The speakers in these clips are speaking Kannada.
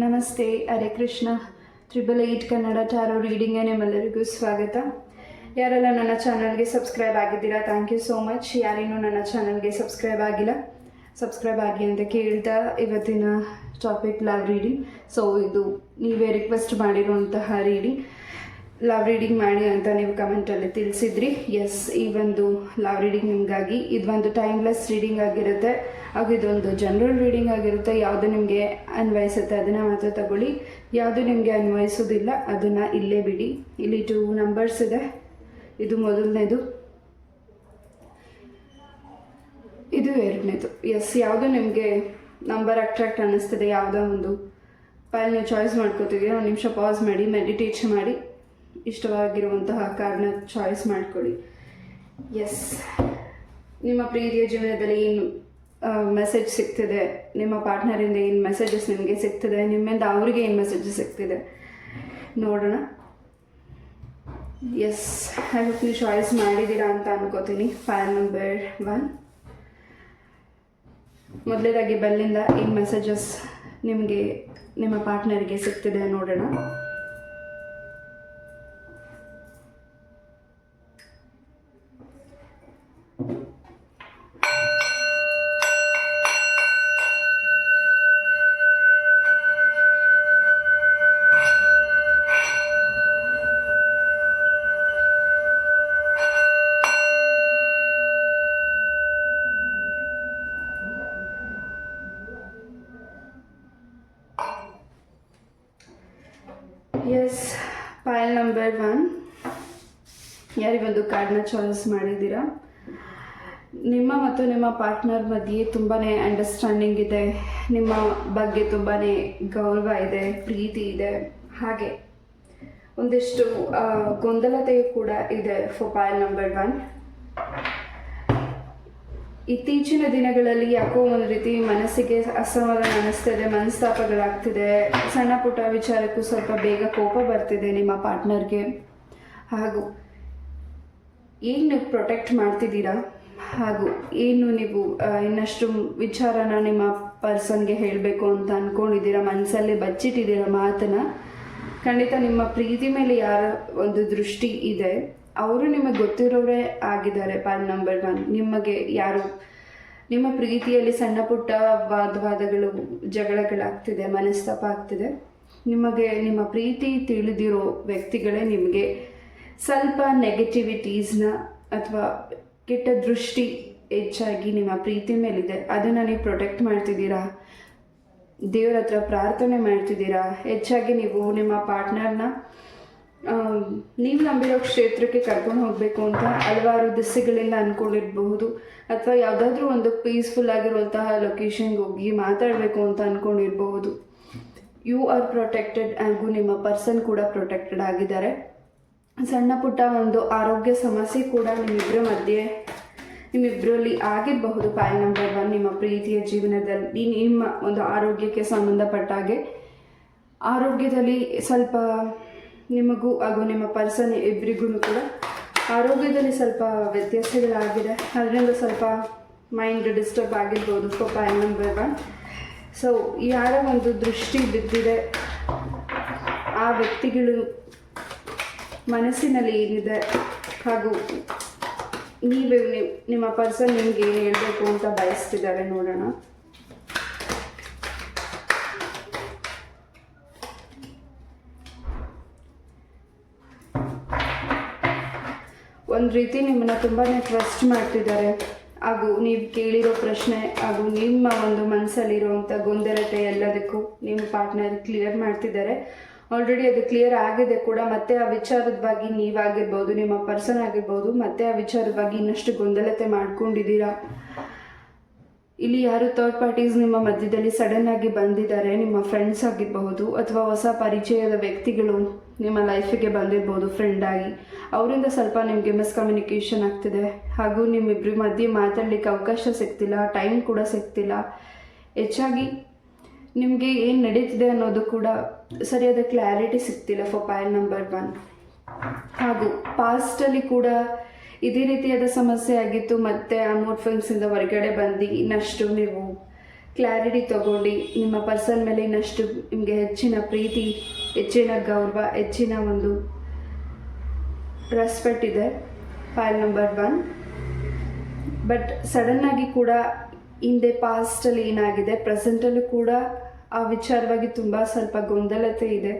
ನಮಸ್ತೆ, ಹರೇ ಕೃಷ್ಣ. 888 ಕನ್ನಡ ಟ್ಯಾರೋ ರೀಡಿಂಗ್ಗೆ ನಿಮ್ಮೆಲ್ಲರಿಗೂ ಸ್ವಾಗತ. ಯಾರೆಲ್ಲ ನನ್ನ ಚಾನಲ್ಗೆ ಸಬ್ಸ್ಕ್ರೈಬ್ ಆಗಿದ್ದೀರಾ, ಥ್ಯಾಂಕ್ ಯು ಸೋ ಮಚ್. ಯಾರೇನೂ ನನ್ನ ಚಾನಲ್ಗೆ ಸಬ್ಸ್ಕ್ರೈಬ್ ಆಗಿಲ್ಲ, ಸಬ್ಸ್ಕ್ರೈಬ್ ಆಗಿ ಅಂತ ಕೇಳ್ತಾ ಇವತ್ತಿನ ಟಾಪಿಕ್ ಲವ್ ರೀಡಿಂಗ್. ಸೊ ಇದು ನೀವೇ ರಿಕ್ವೆಸ್ಟ್ ಮಾಡಿರುವಂತಹ ರೀಡಿಂಗ್. ಲವ್ ರೀಡಿಂಗ್ ಮಾಡಿ ಅಂತ ನೀವು ಕಮೆಂಟಲ್ಲಿ ತಿಳಿಸಿದ್ರಿ. ಎಸ್, ಈ ಒಂದು ಲವ್ ರೀಡಿಂಗ್ ನಿಮಗಾಗಿ ಇದೊಂದು ಟೈಮ್ಲೆಸ್ ರೀಡಿಂಗ್ ಆಗಿರುತ್ತೆ, ಹಾಗೂ ಇದೊಂದು ಜನರಲ್ ರೀಡಿಂಗ್ ಆಗಿರುತ್ತೆ. ಯಾವುದು ನಿಮಗೆ ಅನ್ವಯಿಸುತ್ತೆ ಅದನ್ನು ಮಾತ್ರ ತಗೊಳ್ಳಿ, ಯಾವುದು ನಿಮಗೆ ಅನ್ವಯಿಸೋದಿಲ್ಲ ಅದನ್ನು ಇಲ್ಲೇ ಬಿಡಿ. ಇಲ್ಲಿ 2 ನಂಬರ್ಸ್ ಇದೆ. ಇದು ಮೊದಲನೇದು, ಇದು ಎರಡನೇದು. ಎಸ್, ಯಾವುದು ನಿಮಗೆ ನಂಬರ್ ಅಟ್ರಾಕ್ಟ್ ಅನ್ನಿಸ್ತದೆ, ಯಾವುದೋ ಒಂದು ಫೈಲ್ ನೀವು ಚಾಯ್ಸ್ ಮಾಡ್ಕೋತಿದ್ದೀರಾ, ಒಂದು ನಿಮಿಷ ಪಾಸ್ ಮಾಡಿ ಮೆಡಿಟೇಟ್ ಮಾಡಿ ಇಷ್ಟವಾಗಿರುವಂತಹ ಕಾರ್ಡ್ನ ಚಾಯ್ಸ್ ಮಾಡ್ಕೊಳ್ಳಿ. ಎಸ್, ನಿಮ್ಮ ಪ್ರೀತಿಯ ಜೀವನದಲ್ಲಿ ಏನು ಮೆಸೇಜ್ ಸಿಗ್ತಿದೆ, ನಿಮ್ಮ ಪಾರ್ಟ್ನರಿಂದ ಏನು ಮೆಸೇಜಸ್ ನಿಮಗೆ ಸಿಗ್ತಿದೆ, ನಿಮ್ಮಿಂದ ಅವರಿಗೆ ಏನು ಮೆಸೇಜಸ್ ಸಿಗ್ತಿದೆ ನೋಡೋಣ. ಎಸ್, ಐ ಹೋಪ್ ನೀವು ಚಾಯ್ಸ್ ಮಾಡಿದ್ದೀರಾ ಅಂತ ಅನ್ಕೋತೀನಿ. File number 1. ಮೊದಲೇದಾಗಿ ಬೆಲ್ಲಿಂದ ಏನು ಮೆಸೇಜಸ್ ನಿಮಗೆ ನಿಮ್ಮ ಪಾರ್ಟ್ನರ್ಗೆ ಸಿಗ್ತಿದೆ ನೋಡೋಣ. S, file number 1. ಯಾರಿಗೊಂದು ಕಾರ್ಡ್ನ ಚಾಯ್ಸ್ ಮಾಡಿದ್ದೀರಾ, ನಿಮ್ಮ ಮತ್ತು ನಿಮ್ಮ ಪಾರ್ಟ್ನರ್ ಮಧ್ಯೆ ತುಂಬಾ ಅಂಡರ್ಸ್ಟ್ಯಾಂಡಿಂಗ್ ಇದೆ, ನಿಮ್ಮ ಬಗ್ಗೆ ತುಂಬಾ ಗೌರವ ಇದೆ, ಪ್ರೀತಿ ಇದೆ, ಹಾಗೆ ಒಂದಿಷ್ಟು ಗೊಂದಲತೆಯೂ ಕೂಡ ಇದೆ. File number 1. ಇತ್ತೀಚಿನ ದಿನಗಳಲ್ಲಿ ಯಾಕೋ ಒಂದು ರೀತಿ ಮನಸ್ಸಿಗೆ ಅಸಮಾಧಾನ ಅನ್ನಿಸ್ತಿದೆ, ಮನಸ್ತಾಪಗಳಾಗ್ತಿದೆ, ಸಣ್ಣ ಪುಟ್ಟ ವಿಚಾರಕ್ಕೂ ಸ್ವಲ್ಪ ಬೇಗ ಕೋಪ ಬರ್ತಿದೆ ನಿಮ್ಮ ಪಾರ್ಟ್ನರ್ಗೆ. ಹಾಗೂ ಏನು ನೀವು ಪ್ರೊಟೆಕ್ಟ್ ಮಾಡ್ತಿದ್ದೀರಾ, ಹಾಗೂ ಏನು ನೀವು ಇನ್ನಷ್ಟು ವಿಚಾರನ ನಿಮ್ಮ ಪರ್ಸನ್ಗೆ ಹೇಳಬೇಕು ಅಂತ ಅಂದ್ಕೊಂಡಿದ್ದೀರಾ, ಮನಸ್ಸಲ್ಲಿ ಬಚ್ಚಿಟ್ಟಿದ್ದೀರಾ ಮಾತನ್ನು. ಖಂಡಿತ ನಿಮ್ಮ ಪ್ರೀತಿ ಮೇಲೆ ಯಾರ ಒಂದು ದೃಷ್ಟಿ ಇದೆ, ಅವರು ನಿಮಗೆ ಗೊತ್ತಿರೋರೇ ಆಗಿದ್ದಾರೆ. File number 1. ನಿಮಗೆ ಯಾರು ನಿಮ್ಮ ಪ್ರೀತಿಯಲ್ಲಿ ಸಣ್ಣ ಪುಟ್ಟ ವಾದಗಳು ಜಗಳಗಳಾಗ್ತಿದೆ, ಮನಸ್ತಾಪ ಆಗ್ತಿದೆ, ನಿಮಗೆ ನಿಮ್ಮ ಪ್ರೀತಿ ತಿಳಿದಿರೋ ವ್ಯಕ್ತಿಗಳೇ ನಿಮಗೆ ಸ್ವಲ್ಪ ನೆಗೆಟಿವಿಟೀಸ್ನ ಅಥವಾ ಕೆಟ್ಟ ದೃಷ್ಟಿ ಹೆಚ್ಚಾಗಿ ನಿಮ್ಮ ಪ್ರೀತಿ ಮೇಲಿದೆ. ಅದನ್ನು ನೀವು ಪ್ರೊಟೆಕ್ಟ್ ಮಾಡ್ತಿದ್ದೀರಾ, ದೇವರ ಹತ್ರ ಪ್ರಾರ್ಥನೆ ಮಾಡ್ತಿದ್ದೀರಾ. ಹೆಚ್ಚಾಗಿ ನೀವು ನಿಮ್ಮ ಪಾರ್ಟ್ನರ್ನ ನೀವು ನಂಬಿರೋ ಕ್ಷೇತ್ರಕ್ಕೆ ಕರ್ಕೊಂಡು ಹೋಗಬೇಕು ಅಂತ ಹಲವಾರು ದಿಸೆಗಳಿಂದ ಅಂದ್ಕೊಂಡಿರಬಹುದು, ಅಥವಾ ಯಾವುದಾದ್ರೂ ಒಂದು ಪೀಸ್ಫುಲ್ ಆಗಿರುವಂತಹ ಲೊಕೇಶನ್ಗೆ ಹೋಗಿ ಮಾತಾಡಬೇಕು ಅಂತ ಅಂದ್ಕೊಂಡಿರಬಹುದು. ಯು ಆರ್ ಪ್ರೊಟೆಕ್ಟೆಡ್, ಹಾಗೂ ನಿಮ್ಮ ಪರ್ಸನ್ ಕೂಡ ಪ್ರೊಟೆಕ್ಟೆಡ್ ಆಗಿದ್ದಾರೆ. ಸಣ್ಣ ಪುಟ್ಟ ಒಂದು ಆರೋಗ್ಯ ಸಮಸ್ಯೆ ಕೂಡ ನಿಮ್ಮಿಬ್ಬರಲ್ಲಿ ಆಗಿರಬಹುದು. File number 1. ನಿಮ್ಮ ಪ್ರೀತಿಯ ಜೀವನದಲ್ಲಿ ನಿಮ್ಮ ಒಂದು ಆರೋಗ್ಯಕ್ಕೆ ಸಂಬಂಧಪಟ್ಟ ಹಾಗೆ ಆರೋಗ್ಯದಲ್ಲಿ ಸ್ವಲ್ಪ ನಿಮಗೂ ಹಾಗೂ ನಿಮ್ಮ ಪರ್ಸನ್ ಇಬ್ಬರಿಗೂ ಕೂಡ ಆರೋಗ್ಯದಲ್ಲಿ ಸ್ವಲ್ಪ ವ್ಯತ್ಯಾಸಗಳಾಗಿದೆ, ಅದರಿಂದ ಸ್ವಲ್ಪ ಮೈಂಡ್ ಡಿಸ್ಟರ್ಬ್ ಆಗಿರ್ಬೋದು. File number 1. ಸೊ ಯಾರ ಒಂದು ದೃಷ್ಟಿ ಬಿದ್ದಿದೆ, ಆ ವ್ಯಕ್ತಿಗಳು ಮನಸ್ಸಿನಲ್ಲಿ ಏನಿದೆ, ಹಾಗೂ ನಿಮ್ಮ ಪರ್ಸನ್ ನಿಮಗೆ ಏನು ಹೇಳಬೇಕು ಅಂತ ಬಯಸ್ತಿದ್ದಾರೆ ನೋಡೋಣ. ಒಂದು ರೀತಿ ನಿಮ್ಮನ್ನು ತುಂಬಾ ಟ್ರಸ್ಟ್ ಮಾಡ್ತಿದ್ದಾರೆ, ಹಾಗೂ ನೀವು ಕೇಳಿರೋ ಪ್ರಶ್ನೆ ಹಾಗೂ ನಿಮ್ಮ ಒಂದು ಮನಸ್ಸಲ್ಲಿರುವಂಥ ಗೊಂದಲತೆ ಎಲ್ಲದಕ್ಕೂ ನಿಮ್ಮ ಪಾರ್ಟ್ನರ್ ಕ್ಲಿಯರ್ ಮಾಡ್ತಿದ್ದಾರೆ. ಆಲ್ರೆಡಿ ಅದು ಕ್ಲಿಯರ್ ಆಗಿದೆ ಕೂಡ. ಮತ್ತೆ ಆ ವಿಚಾರದವಾಗಿ ನೀವಾಗಿರ್ಬೋದು, ನಿಮ್ಮ ಪರ್ಸನ್ ಆಗಿರ್ಬೋದು, ಮತ್ತೆ ಆ ವಿಚಾರವಾಗಿ ಇನ್ನಷ್ಟು ಗೊಂದಲತೆ ಮಾಡ್ಕೊಂಡಿದ್ದೀರಾ. ಇಲ್ಲಿ ಯಾರು ಥರ್ಡ್ ಪಾರ್ಟೀಸ್ ನಿಮ್ಮ ಮಧ್ಯದಲ್ಲಿ ಸಡನ್ ಆಗಿ ಬಂದಿದ್ದಾರೆ, ನಿಮ್ಮ ಫ್ರೆಂಡ್ಸ್ ಆಗಿರಬಹುದು, ಅಥವಾ ಹೊಸ ಪರಿಚಯದ ವ್ಯಕ್ತಿಗಳು ನಿಮ್ಮ ಲೈಫಿಗೆ ಬಂದಿರ್ಬೋದು ಫ್ರೆಂಡ್ ಆಗಿ. ಅವರಿಂದ ಸ್ವಲ್ಪ ನಿಮಗೆ ಮಿಸ್ಕಮ್ಯುನಿಕೇಷನ್ ಆಗ್ತಿದೆ, ಹಾಗೂ ನಿಮ್ಮಿಬ್ಬರ ಮಧ್ಯೆ ಮಾತಾಡಲಿಕ್ಕೆ ಅವಕಾಶ ಸಿಗ್ತಿಲ್ಲ, ಟೈಮ್ ಕೂಡ ಸಿಗ್ತಿಲ್ಲ. ಹೆಚ್ಚಾಗಿ ನಿಮಗೆ ಏನು ನಡೀತಿದೆ ಅನ್ನೋದು ಕೂಡ ಸರಿಯಾದ ಕ್ಲಾರಿಟಿ ಸಿಗ್ತಿಲ್ಲ. File number 1. ಹಾಗೂ ಪಾಸ್ಟಲ್ಲಿ ಕೂಡ ಇದೇ ರೀತಿಯಾದ ಸಮಸ್ಯೆ ಆಗಿತ್ತು. ಮತ್ತು ಆ ಮೂಡ್ ಸ್ವಿಂಗ್ಸಿಂದ ಹೊರಗಡೆ ಬಂದು ಇನ್ನಷ್ಟು ನೀವು ಕ್ಲಾರಿಟಿ ತಗೊಂಡು ನಿಮ್ಮ ಪರ್ಸನ್ ಮೇಲೆ ಇನ್ನಷ್ಟು ನಿಮಗೆ ಹೆಚ್ಚಿನ ಪ್ರೀತಿ, ಹೆಚ್ಚಿನ ಗೌರವ, ಹೆಚ್ಚಿನ ಒಂದು ರೆಸ್ಪೆಕ್ಟ್ ಇದೆ ಫೈಲ್ ನಂಬರ್ 1. ಬಟ್ ಸಡನ್ನಾಗಿ ಕೂಡ ಹಿಂದೆ ಪಾಸ್ಟಲ್ಲಿ ಏನಾಗಿದೆ, ಪ್ರೆಸೆಂಟಲ್ಲೂ ಕೂಡ ಆ ವಿಚಾರವಾಗಿ ತುಂಬ ಸ್ವಲ್ಪ ಗೊಂದಲತೆ ಇದೆ.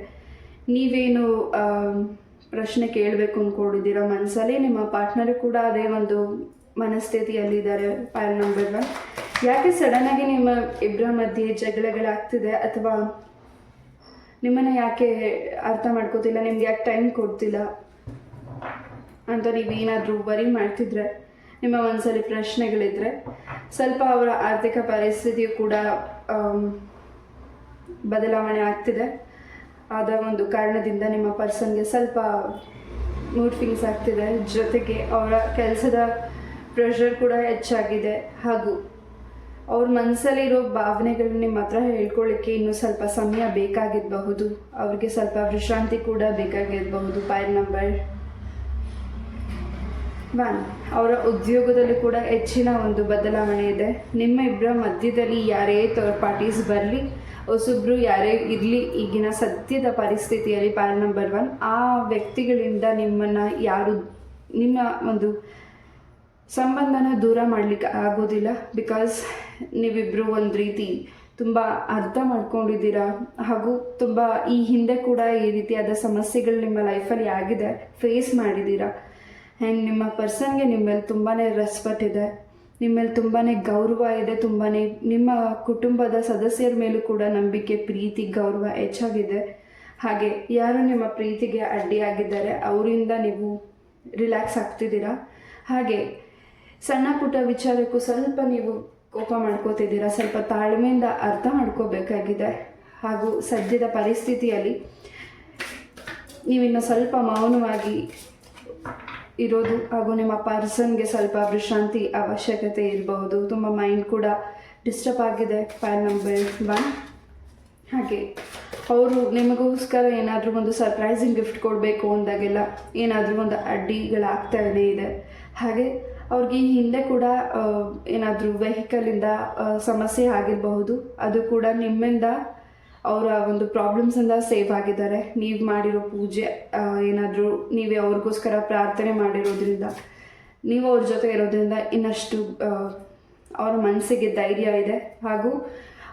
ನೀವೇನು ಪ್ರಶ್ನೆ ಕೇಳಬೇಕು ಅಂದ್ಕೊಂಡಿದ್ದೀರಾ ಮನಸ್ಸಲ್ಲಿ, ನಿಮ್ಮ ಪಾರ್ಟ್ನರು ಕೂಡ ಅದೇ ಒಂದು ಮನಸ್ಥಿತಿಯಲ್ಲಿದ್ದಾರೆ ಫೈಲ್ ನಂಬರ್ 1. ಯಾಕೆ ಸಡನ್ನಾಗಿ ನಿಮ್ಮ ಇಬ್ಬರ ಮಧ್ಯೆ ಜಗಳಗಳಾಗ್ತಿದೆ, ಅಥವಾ ನಿಮ್ಮನ್ನು ಯಾಕೆ ಅರ್ಥ ಮಾಡ್ಕೋತಿಲ್ಲ, ನಿಮ್ಗೆ ಯಾಕೆ ಟೈಮ್ ಕೊಡ್ತಿಲ್ಲ ಅಂತ ನೀವೇನಾದರೂ ವರಿ ಮಾಡ್ತಿದ್ರೆ, ನಿಮ್ಮ ಮನಸ್ಸಲ್ಲಿ ಪ್ರಶ್ನೆಗಳಿದ್ರೆ, ಸ್ವಲ್ಪ ಅವರ ಆರ್ಥಿಕ ಪರಿಸ್ಥಿತಿಯು ಕೂಡ ಬದಲಾವಣೆ ಆಗ್ತಿದೆ. ಆದ ಒಂದು ಕಾರಣದಿಂದ ನಿಮ್ಮ ಪರ್ಸನ್ಗೆ ಸ್ವಲ್ಪ ಮೂಡ್ ಫಿಂಗ್ಸ್ ಆಗ್ತಿದೆ. ಜೊತೆಗೆ ಅವರ ಕೆಲಸದ ಪ್ರೆಷರ್ ಕೂಡ ಹೆಚ್ಚಾಗಿದೆ. ಹಾಗೂ ಅವ್ರ ಮನಸ್ಸಲ್ಲಿರೋ ಭಾವನೆಗಳನ್ನ ನಿಮ್ಮ ಹತ್ರ ಹೇಳ್ಕೊಳ್ಳಿಕ್ಕೆ ಇನ್ನೂ ಸ್ವಲ್ಪ ಸಮಯ ಬೇಕಾಗಿರಬಹುದು. ಅವ್ರಿಗೆ ಸ್ವಲ್ಪ ವಿಶ್ರಾಂತಿ ಕೂಡ ಬೇಕಾಗಿರಬಹುದು. File number 1. ಅವರ ಉದ್ಯೋಗದಲ್ಲಿ ಕೂಡ ಹೆಚ್ಚಿನ ಒಂದು ಬದಲಾವಣೆ ಇದೆ. ನಿಮ್ಮ ಇಬ್ಬರ ಮಧ್ಯದಲ್ಲಿ ಯಾರೇ ಥರ್ಡ್ ಪಾರ್ಟೀಸ್ ಬರಲಿ, ಹೊಸೊಬ್ಬರು ಯಾರೇ ಇರಲಿ, ಈಗಿನ ಸದ್ಯದ ಪರಿಸ್ಥಿತಿಯಲ್ಲಿ ಫೈಲ್ ನಂಬರ್ 1 ಆ ವ್ಯಕ್ತಿಗಳಿಂದ ನಿಮ್ಮನ್ನು ಯಾರು ನಿಮ್ಮ ಒಂದು ಸಂಬಂಧನ ದೂರ ಮಾಡಲಿಕ್ಕೆ ಆಗೋದಿಲ್ಲ. ಬಿಕಾಸ್ ನೀವಿಬ್ಬರು ಒಂದು ರೀತಿ ತುಂಬ ಅರ್ಥ ಮಾಡ್ಕೊಂಡಿದ್ದೀರಾ. ಹಾಗೂ ತುಂಬ ಈ ಹಿಂದೆ ಕೂಡ ಈ ರೀತಿಯಾದ ಸಮಸ್ಯೆಗಳು ನಿಮ್ಮ ಲೈಫಲ್ಲಿ ಆಗಿದೆ, ಫೇಸ್ ಮಾಡಿದ್ದೀರಾ. ಆ್ಯಂಡ್ ನಿಮ್ಮ ಪರ್ಸನ್ಗೆ ನಿಮ್ಮ ಮೇಲೆ ತುಂಬಾ ರೆಸ್ಪೆಕ್ಟ್ ಇದೆ, ನಿಮ್ಮ ಮೇಲೆ ತುಂಬಾ ಗೌರವ ಇದೆ. ತುಂಬಾ ನಿಮ್ಮ ಕುಟುಂಬದ ಸದಸ್ಯರ ಮೇಲೂ ಕೂಡ ನಂಬಿಕೆ, ಪ್ರೀತಿ, ಗೌರವ ಹೆಚ್ಚಾಗಿದೆ. ಹಾಗೆ ಯಾರು ನಿಮ್ಮ ಪ್ರೀತಿಗೆ ಅಡ್ಡಿಯಾಗಿದ್ದಾರೆ ಅವರಿಂದ ನೀವು ರಿಲ್ಯಾಕ್ಸ್ ಆಗ್ತಿದ್ದೀರಾ. ಹಾಗೆ ಸಣ್ಣ ಪುಟ್ಟ ವಿಚಾರಕ್ಕೂ ಸ್ವಲ್ಪ ನೀವು ಕೋಪ ಮಾಡ್ಕೋತಿದ್ದೀರಾ. ಸ್ವಲ್ಪ ತಾಳ್ಮೆಯಿಂದ ಅರ್ಥ ಮಾಡ್ಕೋಬೇಕಾಗಿದೆ. ಹಾಗೂ ಸದ್ಯದ ಪರಿಸ್ಥಿತಿಯಲ್ಲಿ ನೀವಿನ್ನು ಸ್ವಲ್ಪ ಮೌನವಾಗಿ ಇರೋದು, ಹಾಗೂ ನಿಮ್ಮ ಪರ್ಸನ್ಗೆ ಸ್ವಲ್ಪ ವಿಶ್ರಾಂತಿ ಅವಶ್ಯಕತೆ ಇರಬಹುದು. ತುಂಬ ಮೈಂಡ್ ಕೂಡ ಡಿಸ್ಟರ್ಬ್ ಆಗಿದೆ ಫೈಲ್ ನಂಬರ್ 1. ಹಾಗೆ ಅವರು ನಿಮಗೋಸ್ಕರ ಏನಾದರೂ ಒಂದು ಸರ್ಪ್ರೈಸಿಂಗ್ ಗಿಫ್ಟ್ ಕೊಡಬೇಕು ಅಂದಾಗೆಲ್ಲ ಏನಾದರೂ ಒಂದು ಅಡ್ಡಿಗಳಾಗ್ತಾನೇ ಇದೆ. ಹಾಗೆ ಅವ್ರಿಗೆ ಈ ಹಿಂದೆ ಕೂಡ ಏನಾದರೂ ವೆಹಿಕಲಿಂದ ಸಮಸ್ಯೆ ಆಗಿರಬಹುದು. ಅದು ಕೂಡ ನಿಮ್ಮಿಂದ ಅವರ ಒಂದು ಪ್ರಾಬ್ಲಮ್ಸಿಂದ ಸೇವ್ ಆಗಿದ್ದಾರೆ. ನೀವು ಮಾಡಿರೋ ಪೂಜೆ ಏನಾದರೂ ನೀವೇ ಅವ್ರಿಗೋಸ್ಕರ ಪ್ರಾರ್ಥನೆ ಮಾಡಿರೋದ್ರಿಂದ, ನೀವು ಅವ್ರ ಜೊತೆ ಇರೋದ್ರಿಂದ ಇನ್ನಷ್ಟು ಅವರ ಮನಸ್ಸಿಗೆ ಧೈರ್ಯ ಇದೆ. ಹಾಗೂ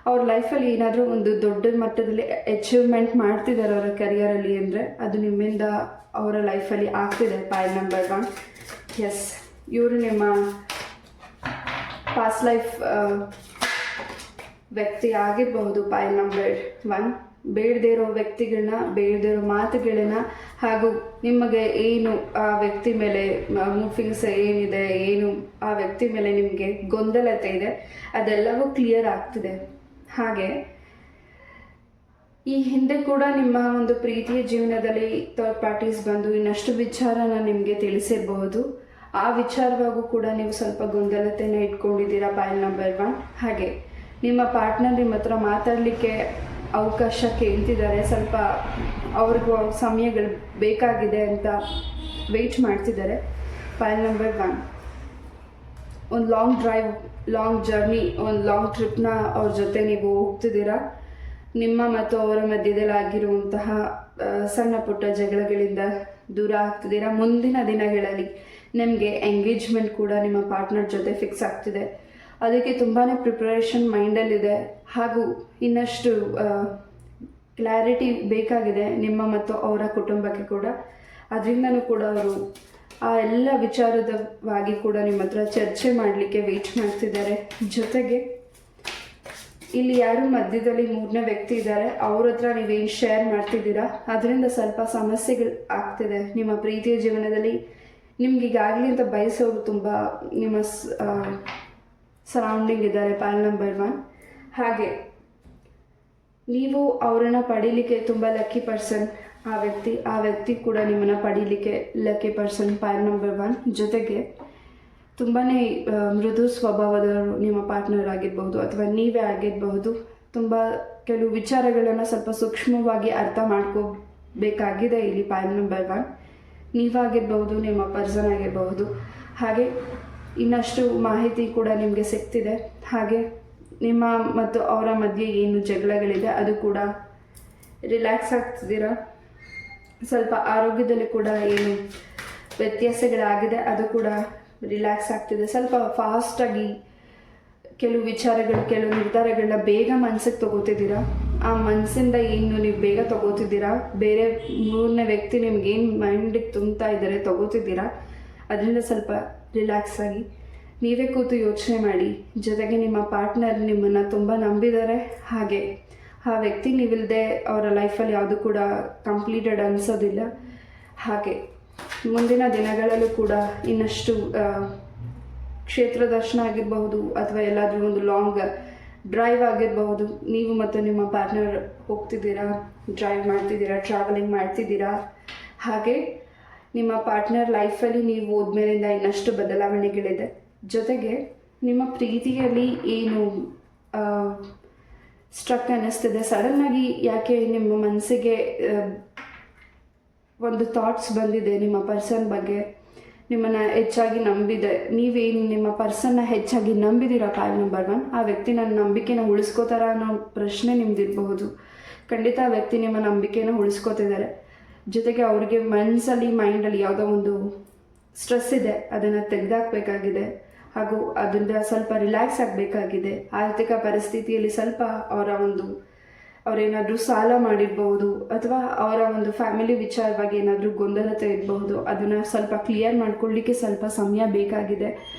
ಅವ್ರ ಲೈಫಲ್ಲಿ ಏನಾದರೂ ಒಂದು ದೊಡ್ಡ ಮಟ್ಟದಲ್ಲಿ ಅಚೀವ್ಮೆಂಟ್ ಮಾಡ್ತಿದ್ದಾರೆ ಅವರ ಕರಿಯರಲ್ಲಿ ಅಂದರೆ ಅದು ನಿಮ್ಮಿಂದ ಅವರ ಲೈಫಲ್ಲಿ ಆಗ್ತಿದೆ. File number 1. ಎಸ್, ಇವರು ನಿಮ್ಮ ಪಾಸ್ಟ್ ಲೈಫ್ ವ್ಯಕ್ತಿ ಆಗಿರಬಹುದು. File number 1. ಬೇಡದೇ ಇರೋ ವ್ಯಕ್ತಿಗಳನ್ನ, ಬೇಡದೇ ಇರೋ ಮಾತುಗಳನ್ನ, ಹಾಗೂ ನಿಮಗೆ ಏನು ಆ ವ್ಯಕ್ತಿ ಮೇಲೆ ಮೂಫಿಂಗ್ಸ್ ಏನಿದೆ, ಏನು ಆ ವ್ಯಕ್ತಿ ಮೇಲೆ ನಿಮಗೆ ಗೊಂದಲತೆ ಇದೆ, ಅದೆಲ್ಲವೂ ಕ್ಲಿಯರ್ ಆಗ್ತಿದೆ. ಹಾಗೆ ಈ ಹಿಂದೆ ಕೂಡ ನಿಮ್ಮ ಒಂದು ಪ್ರೀತಿಯ ಜೀವನದಲ್ಲಿ ಥರ್ಡ್ ಪಾರ್ಟೀಸ್ ಬಂದು ಇನ್ನಷ್ಟು ವಿಚಾರನ ನಿಮಗೆ ತಿಳಿಸಿರಬಹುದು. ಆ ವಿಚಾರವಾಗೂ ಕೂಡ ನೀವು ಸ್ವಲ್ಪ ಗೊಂದಲತೆಯನ್ನು ಇಟ್ಕೊಂಡಿದ್ದೀರಾ ಫೈಲ್ ನಂಬರ್ 1. ಹಾಗೆ ನಿಮ್ಮ ಪಾರ್ಟ್ನರ್ ನಿಮ್ಮ ಹತ್ರ ಮಾತಾಡಲಿಕ್ಕೆ ಅವಕಾಶ ಕೇಳ್ತಿದ್ದಾರೆ. ಸ್ವಲ್ಪ ಅವ್ರಿಗೂ ಸಮಯಗಳು ಬೇಕಾಗಿದೆ ಅಂತ ವೆಯ್ಟ್ ಮಾಡ್ತಿದ್ದಾರೆ. File number 1. ಒಂದು ಲಾಂಗ್ ಡ್ರೈವ್, ಲಾಂಗ್ ಜರ್ನಿ, ಒಂದು ಲಾಂಗ್ ಟ್ರಿಪ್ನ ಅವ್ರ ಜೊತೆ ನೀವು ಹೋಗ್ತಿದ್ದೀರಾ. ನಿಮ್ಮ ಮತ್ತು ಅವರ ಮಧ್ಯದಲ್ಲಿ ಆಗಿರುವಂತಹ ಸಣ್ಣ ಪುಟ್ಟ ಜಗಳಗಳಿಂದ ದೂರ ಆಗ್ತಿದ್ದೀರಾ. ಮುಂದಿನ ದಿನಗಳಲ್ಲಿ ನಿಮಗೆ ಎಂಗೇಜ್ಮೆಂಟ್ ಕೂಡ ನಿಮ್ಮ ಪಾರ್ಟ್ನರ್ ಜೊತೆ ಫಿಕ್ಸ್ ಆಗ್ತಿದೆ. ಅದಕ್ಕೆ ತುಂಬಾ ಪ್ರಿಪ್ರೇಷನ್ ಮೈಂಡಲ್ಲಿದೆ. ಹಾಗೂ ಇನ್ನಷ್ಟು ಕ್ಲಾರಿಟಿ ಬೇಕಾಗಿದೆ ನಿಮ್ಮ ಮತ್ತು ಅವರ ಕುಟುಂಬಕ್ಕೆ ಕೂಡ. ಅದರಿಂದನೂ ಕೂಡ ಅವರು ಆ ಎಲ್ಲ ವಿಚಾರದವಾಗಿ ಕೂಡ ನಿಮ್ಮ ಹತ್ರ ಚರ್ಚೆ ಮಾಡಲಿಕ್ಕೆ ವೆಯ್ಟ್ ಮಾಡ್ತಿದ್ದಾರೆ. ಜೊತೆಗೆ ಇಲ್ಲಿ ಯಾರು ಮಧ್ಯದಲ್ಲಿ ಮೂರನೇ ವ್ಯಕ್ತಿ ಇದ್ದಾರೆ, ಅವ್ರ ಹತ್ರ ನೀವೇನು ಶೇರ್ ಮಾಡ್ತಿದ್ದೀರಾ ಅದರಿಂದ ಸ್ವಲ್ಪ ಸಮಸ್ಯೆಗಳು ಆಗ್ತಿದೆ. ನಿಮ್ಮ ಪ್ರೀತಿಯ ಜೀವನದಲ್ಲಿ ನಿಮ್ಗೆ ಈಗಾಗಲೇ ಅಂತ ಬಯಸೋರು ತುಂಬ ನಿಮ್ಮ ಸರೌಂಡಿಂಗ್ ಇದ್ದಾರೆ. File number 1. ಹಾಗೆ ನೀವು ಅವರನ್ನು ಪಡೀಲಿಕ್ಕೆ ತುಂಬ ಲಕ್ಕಿ ಪರ್ಸನ್. ಆ ವ್ಯಕ್ತಿ ಕೂಡ ನಿಮ್ಮನ್ನು ಪಡೀಲಿಕ್ಕೆ ಲಕ್ಕಿ ಪರ್ಸನ್. File number 1. ಜೊತೆಗೆ ತುಂಬಾ ಮೃದು ಸ್ವಭಾವದವರು ನಿಮ್ಮ ಪಾರ್ಟ್ನರ್ ಆಗಿರಬಹುದು ಅಥವಾ ನೀವೇ ಆಗಿರಬಹುದು. ತುಂಬ ಕೆಲವು ವಿಚಾರಗಳನ್ನು ಸ್ವಲ್ಪ ಸೂಕ್ಷ್ಮವಾಗಿ ಅರ್ಥ ಮಾಡ್ಕೋಬೇಕಾಗಿದೆ ಇಲ್ಲಿ. File number 1. ನೀವಾಗಿರ್ಬಹುದು, ನಿಮ್ಮ ಪರ್ಸನ್ ಆಗಿರಬಹುದು. ಹಾಗೆ ಇನ್ನಷ್ಟು ಮಾಹಿತಿ ಕೂಡ ನಿಮಗೆ ಸಿಗ್ತಿದೆ. ಹಾಗೆ ನಿಮ್ಮ ಮತ್ತು ಅವರ ಮಧ್ಯೆ ಏನು ಜಗಳಗಳಿದೆ ಅದು ಕೂಡ ರಿಲ್ಯಾಕ್ಸ್ ಆಗ್ತಿದ್ದೀರಾ. ಸ್ವಲ್ಪ ಆರೋಗ್ಯದಲ್ಲಿ ಕೂಡ ಏನು ವ್ಯತ್ಯಾಸಗಳಾಗಿದೆ ಅದು ಕೂಡ ರಿಲ್ಯಾಕ್ಸ್ ಆಗ್ತಿದೆ. ಸ್ವಲ್ಪ ಫಾಸ್ಟಾಗಿ ಕೆಲವು ವಿಚಾರಗಳು, ಕೆಲವು ನಿರ್ಧಾರಗಳನ್ನ ಬೇಗ ಮನಸ್ಸಿಗೆ ತಗೋತಿದ್ದೀರಾ. ಆ ಮನಸ್ಸಿಂದ ಏನು ನೀವು ಬೇಗ ತಗೋತಿದ್ದೀರಾ, ಬೇರೆ ಮೂರನೇ ವ್ಯಕ್ತಿ ನಿಮ್ಗೇನು ಮೈಂಡಿಗೆ ತುಂಬ್ತಾ ಇದ್ದಾರೆ ತಗೋತಿದ್ದೀರಾ, ಅದರಿಂದ ಸ್ವಲ್ಪ ರಿಲ್ಯಾಕ್ಸ್ ಆಗಿ ನೀವೇ ಕೂತು ಯೋಚನೆ ಮಾಡಿ. ಜೊತೆಗೆ ನಿಮ್ಮ ಪಾರ್ಟ್ನರ್ ನಿಮ್ಮನ್ನು ತುಂಬ ನಂಬಿದ್ದಾರೆ. ಹಾಗೆ ಆ ವ್ಯಕ್ತಿ ನೀವಿಲ್ಲದೆ ಅವರ ಲೈಫಲ್ಲಿ ಯಾವುದು ಕೂಡ ಕಂಪ್ಲೀಟೆಡ್ ಅನಿಸೋದಿಲ್ಲ. ಹಾಗೆ ಮುಂದಿನ ದಿನಗಳಲ್ಲೂ ಕೂಡ ಇನ್ನಷ್ಟು ಕ್ಷೇತ್ರ ದರ್ಶನ ಆಗಿರಬಹುದು ಅಥವಾ ಎಲ್ಲಾದರೂ ಒಂದು ಲಾಂಗ್ ಡ್ರೈವ್ ಆಗಿರಬಹುದು. ನೀವು ಮತ್ತು ನಿಮ್ಮ ಪಾರ್ಟ್ನರ್ ಹೋಗ್ತಿದ್ದೀರಾ, ಡ್ರೈವ್ ಮಾಡ್ತಿದ್ದೀರಾ, ಟ್ರಾವೆಲಿಂಗ್ ಮಾಡ್ತಿದ್ದೀರಾ. ಹಾಗೆ ನಿಮ್ಮ ಪಾರ್ಟ್ನರ್ ಲೈಫಲ್ಲಿ ನೀವು ಹೋದ್ಮೇಲಿಂದ ಇನ್ನಷ್ಟು ಬದಲಾವಣೆಗಳಿದೆ. ಜೊತೆಗೆ ನಿಮ್ಮ ಪ್ರೀತಿಯಲ್ಲಿ ಏನು ಸ್ಟ್ರಕ್ ಅನ್ನಿಸ್ತಿದೆ, ಸಡನ್ನಾಗಿ ಯಾಕೆ ನಿಮ್ಮ ಮನಸ್ಸಿಗೆ ಒಂದು ಥಾಟ್ಸ್ ಬಂದಿದೆ ನಿಮ್ಮ ಪರ್ಸನ್ ಬಗ್ಗೆ, ನಿಮ್ಮನ್ನು ಹೆಚ್ಚಾಗಿ ನಂಬಿದೆ, ನೀವೇನು ನಿಮ್ಮ ಪರ್ಸನ್ನ ಹೆಚ್ಚಾಗಿ ನಂಬಿದ್ದೀರಾ ಪಾಯಿಂಟ್ ನಂಬರ್ 1, ಆ ವ್ಯಕ್ತಿ ನನ್ನ ನಂಬಿಕೆನ ಉಳಿಸ್ಕೋತಾರ ಅನ್ನೋ ಪ್ರಶ್ನೆ ನಿಮ್ದಿರಬಹುದು. ಖಂಡಿತ ಆ ವ್ಯಕ್ತಿ ನಿಮ್ಮ ನಂಬಿಕೆನ ಉಳಿಸ್ಕೋತಿದ್ದಾರೆ. ಜೊತೆಗೆ ಅವ್ರಿಗೆ ಮನಸ್ಸಲ್ಲಿ, ಮೈಂಡಲ್ಲಿ ಯಾವುದೋ ಒಂದು ಸ್ಟ್ರೆಸ್ ಇದೆ, ಅದನ್ನು ತೆಗೆದಾಕಬೇಕಾಗಿದೆ. ಹಾಗೂ ಅದರಿಂದ ಸ್ವಲ್ಪ ರಿಲ್ಯಾಕ್ಸ್ ಆಗಬೇಕಾಗಿದೆ. ಆರ್ಥಿಕ ಪರಿಸ್ಥಿತಿಯಲ್ಲಿ ಸ್ವಲ್ಪ ಅವರೇನಾದರೂ ಸಾಲ ಮಾಡಿರ್ಬಹುದು ಅಥವಾ ಅವರ ಒಂದು ಫ್ಯಾಮಿಲಿ ವಿಚಾರವಾಗಿ ಏನಾದರೂ ಗೊಂದಲತೆ ಇರಬಹುದು. ಅದನ್ನು ಸ್ವಲ್ಪ ಕ್ಲಿಯರ್ ಮಾಡ್ಕೊಳ್ಳಿಕ್ಕೆ ಸ್ವಲ್ಪ ಸಮಯ ಬೇಕಾಗಿದೆ.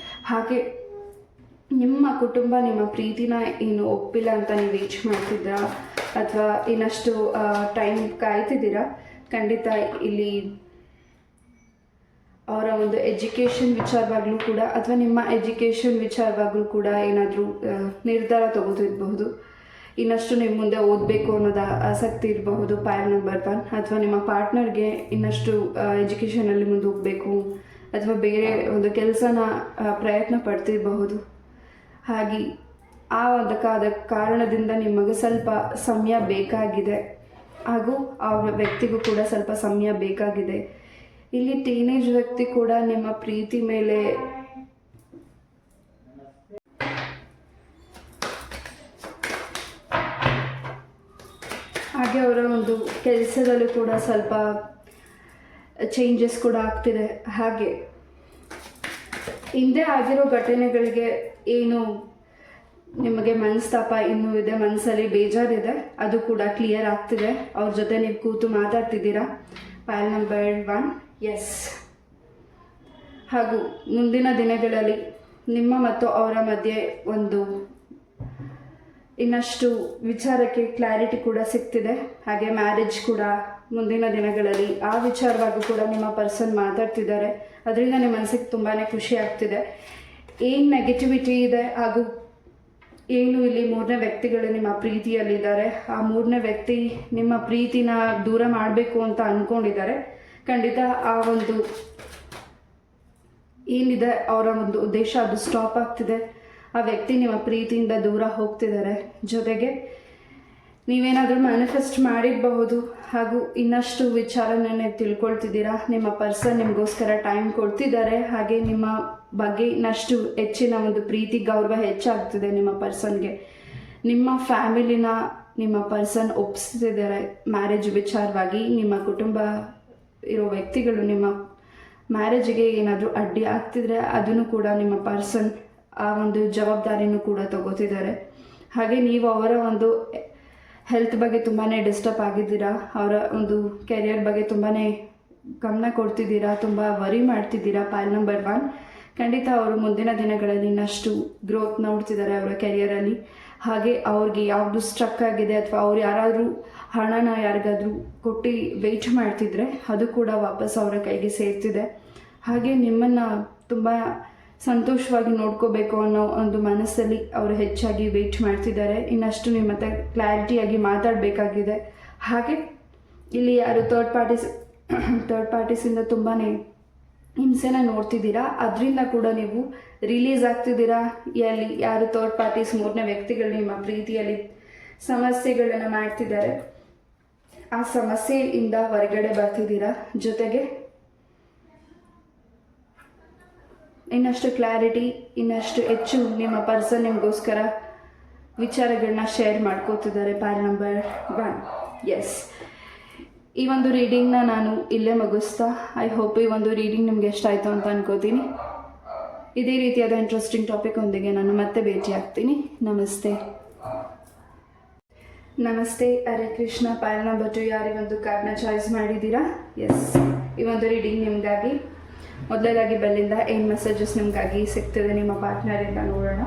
ಹಾಗೆ ನಿಮ್ಮ ಕುಟುಂಬ ನಿಮ್ಮ ಪ್ರೀತಿನ ಏನು ಒಪ್ಪಿಲ್ಲ ಅಂತ ನೀವು ವೇಟ್ ಮಾಡ್ತಿದ್ದೀರಾ ಅಥವಾ ಇನ್ನಷ್ಟು ಟೈಮ್ ಕಾಯ್ತಿದ್ದೀರಾ. ಖಂಡಿತ ಇಲ್ಲಿ ಅವರ ಒಂದು ಎಜುಕೇಷನ್ ವಿಚಾರವಾಗಲೂ ಕೂಡ ಅಥವಾ ನಿಮ್ಮ ಎಜುಕೇಷನ್ ವಿಚಾರವಾಗಲೂ ಕೂಡ ಏನಾದರೂ ನಿರ್ಧಾರ ತಗೋತಿರಬಹುದು. ಇನ್ನಷ್ಟು ನಿಮ್ಮ ಮುಂದೆ ಓದಬೇಕು ಅನ್ನೋದು ಆಸಕ್ತಿ ಇರಬಹುದು ಪಾಯಿಂಟ್ ನಂಬರ್ 1, ಅಥವಾ ನಿಮ್ಮ ಪಾರ್ಟ್ನರ್ಗೆ ಇನ್ನಷ್ಟು ಎಜುಕೇಷನಲ್ಲಿ ಮುಂದೆ ಹೋಗಬೇಕು ಅಥವಾ ಬೇರೆ ಒಂದು ಕೆಲಸನ ಪ್ರಯತ್ನ ಪಡ್ತಿರಬಹುದು. ಹಾಗೆ ಆ ಒಂದು ಕಾರಣದಿಂದ ನಿಮಗೆ ಸ್ವಲ್ಪ ಸಮಯ ಬೇಕಾಗಿದೆ ಹಾಗೂ ಆ ವ್ಯಕ್ತಿಗೂ ಕೂಡ ಸ್ವಲ್ಪ ಸಮಯ ಬೇಕಾಗಿದೆ. ಇಲ್ಲಿ ಟೀನೇಜ್ ವ್ಯಕ್ತಿ ಕೂಡ ನಿಮ್ಮ ಪ್ರೀತಿ ಮೇಲೆ ಹಾಗೆ ಅವರ ಒಂದು ಕೆಲಸದಲ್ಲೂ ಕೂಡ ಸ್ವಲ್ಪ ಚೇಂಜಸ್ ಕೂಡ ಆಗ್ತಿದೆ. ಹಾಗೆ ಹಿಂದೆ ಆಗಿರೋ ಘಟನೆಗಳಿಗೆ ಏನು ನಿಮಗೆ ಮನಸ್ತಾಪ ಇನ್ನೂ ಇದೆ, ಮನಸ್ಸಲ್ಲಿ ಬೇಜಾರಿದೆ, ಅದು ಕೂಡ ಕ್ಲಿಯರ್ ಆಗ್ತಿದೆ. ಅವ್ರ ಜೊತೆ ನೀವು ಕೂತು ಮಾತಾಡ್ತಿದ್ದೀರಾ ಪಾಯಿಂಟ್ ನಂಬರ್ 1. ಎಸ್. ಹಾಗೂ ಮುಂದಿನ ದಿನಗಳಲ್ಲಿ ನಿಮ್ಮ ಮತ್ತು ಅವರ ಮಧ್ಯೆ ಒಂದು ಇನ್ನಷ್ಟು ವಿಚಾರಕ್ಕೆ ಕ್ಲಾರಿಟಿ ಕೂಡ ಸಿಗ್ತಿದೆ. ಹಾಗೆ ಮ್ಯಾರೇಜ್ ಕೂಡ ಮುಂದಿನ ದಿನಗಳಲ್ಲಿ ಆ ವಿಚಾರವಾಗೂ ಕೂಡ ನಿಮ್ಮ ಪರ್ಸನ್ ಮಾತಾಡ್ತಿದ್ದಾರೆ. ಅದರಿಂದ ನಿಮ್ಮ ಮನಸ್ಸಿಗೆ ತುಂಬಾ ಖುಷಿ ಆಗ್ತಿದೆ. ಏನು ನೆಗೆಟಿವಿಟಿ ಇದೆ ಹಾಗೂ ಏನು ಇಲ್ಲಿ ಮೂರನೇ ವ್ಯಕ್ತಿಗಳು ನಿಮ್ಮ ಪ್ರೀತಿಯಲ್ಲಿದ್ದಾರೆ, ಆ ಮೂರನೇ ವ್ಯಕ್ತಿ ನಿಮ್ಮ ಪ್ರೀತಿನ ದೂರ ಮಾಡಬೇಕು ಅಂತ ಅಂದ್ಕೊಂಡಿದ್ದಾರೆ. ಖಂಡಿತ ಆ ಒಂದು ಏನಿದೆ ಅವರ ಒಂದು ಉದ್ದೇಶ ಅದು ಸ್ಟಾಪ್ ಆಗ್ತಿದೆ. ಆ ವ್ಯಕ್ತಿ ನಿಮ್ಮ ಪ್ರೀತಿಯಿಂದ ದೂರ ಹೋಗ್ತಿದ್ದಾರೆ. ಜೊತೆಗೆ ನೀವೇನಾದರೂ ಮ್ಯಾನಿಫೆಸ್ಟ್ ಮಾಡಿರಬಹುದು ಹಾಗೂ ಇನ್ನಷ್ಟು ವಿಚಾರನ ತಿಳ್ಕೊಳ್ತಿದ್ದೀರಾ. ನಿಮ್ಮ ಪರ್ಸನ್ ನಿಮಗೋಸ್ಕರ ಟೈಮ್ ಕೊಡ್ತಿದ್ದಾರೆ. ಹಾಗೆ ನಿಮ್ಮ ಬಗ್ಗೆ ಇನ್ನಷ್ಟು ಹೆಚ್ಚಿನ ಒಂದು ಪ್ರೀತಿ ಗೌರವ ಹೆಚ್ಚಾಗ್ತಿದೆ. ನಿಮ್ಮ ಪರ್ಸನ್ಗೆ ನಿಮ್ಮ ಫ್ಯಾಮಿಲಿನ ನಿಮ್ಮ ಪರ್ಸನ್ ಒಪ್ಪಿಸ್ತಿದ್ದಾರೆ ಮ್ಯಾರೇಜ್ ವಿಚಾರವಾಗಿ. ನಿಮ್ಮ ಕುಟುಂಬ ಇರೋ ವ್ಯಕ್ತಿಗಳು ನಿಮ್ಮ ಮ್ಯಾರೇಜಿಗೆ ಏನಾದರೂ ಅಡ್ಡಿ ಆಗ್ತಿದ್ರೆ ಅದನ್ನು ಕೂಡ ನಿಮ್ಮ ಪರ್ಸನ್ ಆ ಒಂದು ಜವಾಬ್ದಾರಿನೂ ಕೂಡ ತಗೋತಿದ್ದಾರೆ. ಹಾಗೆ ನೀವು ಅವರ ಒಂದು ಹೆಲ್ತ್ ಬಗ್ಗೆ ತುಂಬಾ ಡಿಸ್ಟರ್ಬ್ ಆಗಿದ್ದೀರಾ, ಅವರ ಒಂದು ಕೆರಿಯರ್ ಬಗ್ಗೆ ತುಂಬಾ ಗಮನ ಕೊಡ್ತಿದ್ದೀರಾ, ತುಂಬ ವರಿ ಮಾಡ್ತಿದ್ದೀರಾ ಪಾಯಿಂಟ್ ನಂಬರ್ 1. ಖಂಡಿತ ಅವರು ಮುಂದಿನ ದಿನಗಳಲ್ಲಿ ಇನ್ನಷ್ಟು ಗ್ರೋತ್ ನೋಡ್ತಿದ್ದಾರೆ ಅವರ ಕೆರಿಯರಲ್ಲಿ. ಹಾಗೆ ಅವ್ರಿಗೆ ಯಾವುದು ಸ್ಟ್ರಕ್ ಆಗಿದೆ ಅಥವಾ ಅವ್ರು ಯಾರಾದರೂ ಹಣನ ಯಾರಿಗಾದರೂ ಕೊಟ್ಟು ವೆಯ್ಟ್ ಮಾಡ್ತಿದ್ರೆ ಅದು ಕೂಡ ವಾಪಸ್ ಅವರ ಕೈಗೆ ಸೇರ್ತಿದೆ. ಹಾಗೆ ನಿಮ್ಮನ್ನು ತುಂಬ ಸಂತೋಷವಾಗಿ ನೋಡ್ಕೋಬೇಕು ಅನ್ನೋ ಒಂದು ಮನಸ್ಸಲ್ಲಿ ಅವರು ಹೆಚ್ಚಾಗಿ ವೆಯ್ಟ್ ಮಾಡ್ತಿದ್ದಾರೆ. ಇನ್ನಷ್ಟು ನಿಮ್ಮ ಮತ್ತೆ ಕ್ಲಾರಿಟಿಯಾಗಿ ಮಾತಾಡಬೇಕಾಗಿದೆ. ಹಾಗೆ ಇಲ್ಲಿ ಯಾರು ಥರ್ಡ್ ಪಾರ್ಟೀಸಿಂದ ತುಂಬಾ ಹಿಂಸೆನ ನೋಡ್ತಿದ್ದೀರಾ, ಅದರಿಂದ ಕೂಡ ನೀವು ರಿಲೀಸ್ ಆಗ್ತಿದ್ದೀರಾ. ಎಲ್ಲಿ ಯಾರು ಥರ್ಡ್ ಪಾರ್ಟೀಸ್ ಮೂರನೇ ವ್ಯಕ್ತಿಗಳು ನಿಮ್ಮ ಪ್ರೀತಿಯಲ್ಲಿ ಸಮಸ್ಯೆಗಳನ್ನು ಮಾಡ್ತಿದ್ದಾರೆ, ಆ ಸಮಸ್ಯೆಯಿಂದ ಹೊರಗಡೆ ಬರ್ತಿದ್ದೀರಾ. ಜೊತೆಗೆ ಇನ್ನಷ್ಟು ಕ್ಲಾರಿಟಿ, ಇನ್ನಷ್ಟು ಹೆಚ್ಚು ನಿಮ್ಮ ಪರ್ಸನ್ ನಿಮಗೋಸ್ಕರ ವಿಚಾರಗಳನ್ನ ಶೇರ್ ಮಾಡ್ಕೋತಿದ್ದಾರೆ ಪೈಲ್ ನಂಬರ್ 1. ಎಸ್, ಈ ಒಂದು ರೀಡಿಂಗ್ನ ನಾನು ಇಲ್ಲೇ ಮುಗಿಸ್ತಾ, ಐ ಹೋಪ್ ಈ ಒಂದು ರೀಡಿಂಗ್ ನಿಮ್ಗೆ ಇಷ್ಟ ಆಯಿತು ಅಂತ ಅನ್ಕೋತೀನಿ. ಇದೇ ರೀತಿಯಾದ ಇಂಟ್ರೆಸ್ಟಿಂಗ್ ಟಾಪಿಕ್ ಒಂದಿಗೆ ನಾನು ಮತ್ತೆ ಭೇಟಿ ಆಗ್ತೀನಿ. ನಮಸ್ತೆ. ನಮಸ್ತೆ, ಹರೇ ಕೃಷ್ಣ. ಪೈಲ್ ನಂಬರ್ 2 ಯಾರು ಈ ಒಂದು ಕಾರ್ಡ್ನ ಚಾಯ್ಸ್ ಮಾಡಿದ್ದೀರಾ? ಎಸ್, ಈ ಒಂದು ರೀಡಿಂಗ್ ನಿಮಗಾಗಿ. ಮೊದಲನೇದಾಗಿ ಬೆಲ್ಲಿಂದ ಏನು ಮೆಸೇಜಸ್ ನಿಮಗಾಗಿ ಸಿಗ್ತದೆ ನಿಮ್ಮ ಪಾರ್ಟ್ನರಿಂದ ನೋಡೋಣ.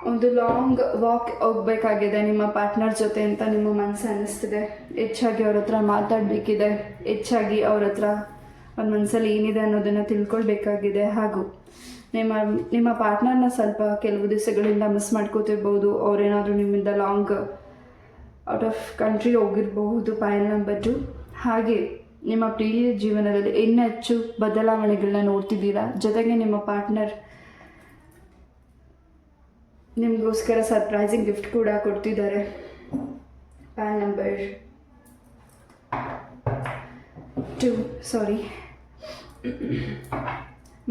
ಒಂದು ಲಾಂಗ್ ವಾಕ್ ಹೋಗ್ಬೇಕಾಗಿದೆ ನಿಮ್ಮ ಪಾರ್ಟ್ನರ್ ಜೊತೆ ಅಂತ ನಿಮ್ಮ ಮನಸ್ಸು ಅನ್ನಿಸ್ತಿದೆ. ಹೆಚ್ಚಾಗಿ ಅವ್ರ ಹತ್ರ ಮಾತಾಡಬೇಕಿದೆ, ಹೆಚ್ಚಾಗಿ ಅವ್ರ ಹತ್ರ ಒಂದು ಮನಸ್ಸಲ್ಲಿ ಏನಿದೆ ಅನ್ನೋದನ್ನು ತಿಳ್ಕೊಳ್ಬೇಕಾಗಿದೆ. ಹಾಗೂ ನಿಮ್ಮ ಪಾರ್ಟ್ನರ್ನ ಸ್ವಲ್ಪ ಕೆಲವು ದಿವಸಗಳಿಂದ ಮಿಸ್ ಮಾಡ್ಕೋತಿರ್ಬೋದು. ಅವ್ರೇನಾದರೂ ನಿಮ್ಮಿಂದ ಲಾಂಗ್ ಔಟ್ ಆಫ್ ಕಂಟ್ರಿ ಹೋಗಿರಬಹುದು. Pile number 2. ಹಾಗೆ ನಿಮ್ಮ ಪ್ರಿಯ ಜೀವನದಲ್ಲಿ ಇನ್ನೂ ಹೆಚ್ಚು ಬದಲಾವಣೆಗಳನ್ನ ನೋಡ್ತಿದ್ದೀರಾ. ಜೊತೆಗೆ ನಿಮ್ಮ ಪಾರ್ಟ್ನರ್ ನಿಮಗೋಸ್ಕರ ಸರ್ಪ್ರೈಸಿಂಗ್ ಗಿಫ್ಟ್ ಕೂಡ ಕೊಡ್ತಿದ್ದಾರೆ. Pile number 2, sorry,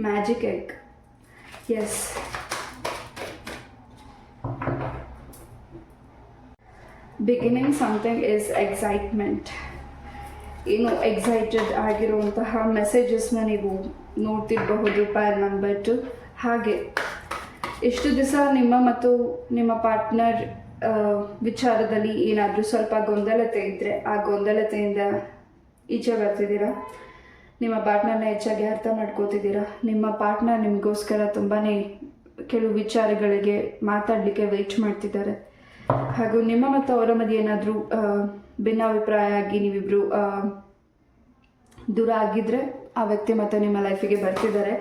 magic egg. Yes, beginning something is excitement. ಏನು ಎಕ್ಸೈಟೆಡ್ ಆಗಿರುವಂತಹ ಮೆಸೇಜಸ್ನ ನೀವು ನೋಡ್ತಿರಬಹುದು ಪೈಲ್ ನಂಬರ್ 2. ಹಾಗೆ ಎಷ್ಟು ದಿವಸ ನಿಮ್ಮ ಮತ್ತು ನಿಮ್ಮ ಪಾರ್ಟ್ನರ್ ವಿಚಾರದಲ್ಲಿ ಏನಾದರೂ ಸ್ವಲ್ಪ ಗೊಂದಲತೆ ಇದ್ದರೆ ಆ ಗೊಂದಲತೆಯಿಂದ ಈಚೆ ಬರ್ತಿದ್ದೀರಾ. ನಿಮ್ಮ ಪಾರ್ಟ್ನರ್ನ ಹೆಚ್ಚಾಗಿ ಅರ್ಥ ಮಾಡ್ಕೋತಿದ್ದೀರಾ. ನಿಮ್ಮ ಪಾರ್ಟ್ನರ್ ನಿಮಗೋಸ್ಕರ ತುಂಬಾ ಕೆಲವು ವಿಚಾರಗಳಿಗೆ ಮಾತಾಡಲಿಕ್ಕೆ ವೆಯ್ಟ್ ಮಾಡ್ತಿದ್ದಾರೆ. ಹಾಗೂ ನಿಮ್ಮ ಮತ್ತು ಅವರ ಮಧ್ಯೆ ಏನಾದರೂ ಭಿನ್ನಾಭಿಪ್ರಾಯ ಆಗಿ ನೀವಿಬ್ಬರು ದೂರ ಆಗಿದ್ದರೆ ಆ ವ್ಯಕ್ತಿ ಮತ್ತು ನಿಮ್ಮ ಲೈಫಿಗೆ ಬರ್ತಿದ್ದಾರೆ.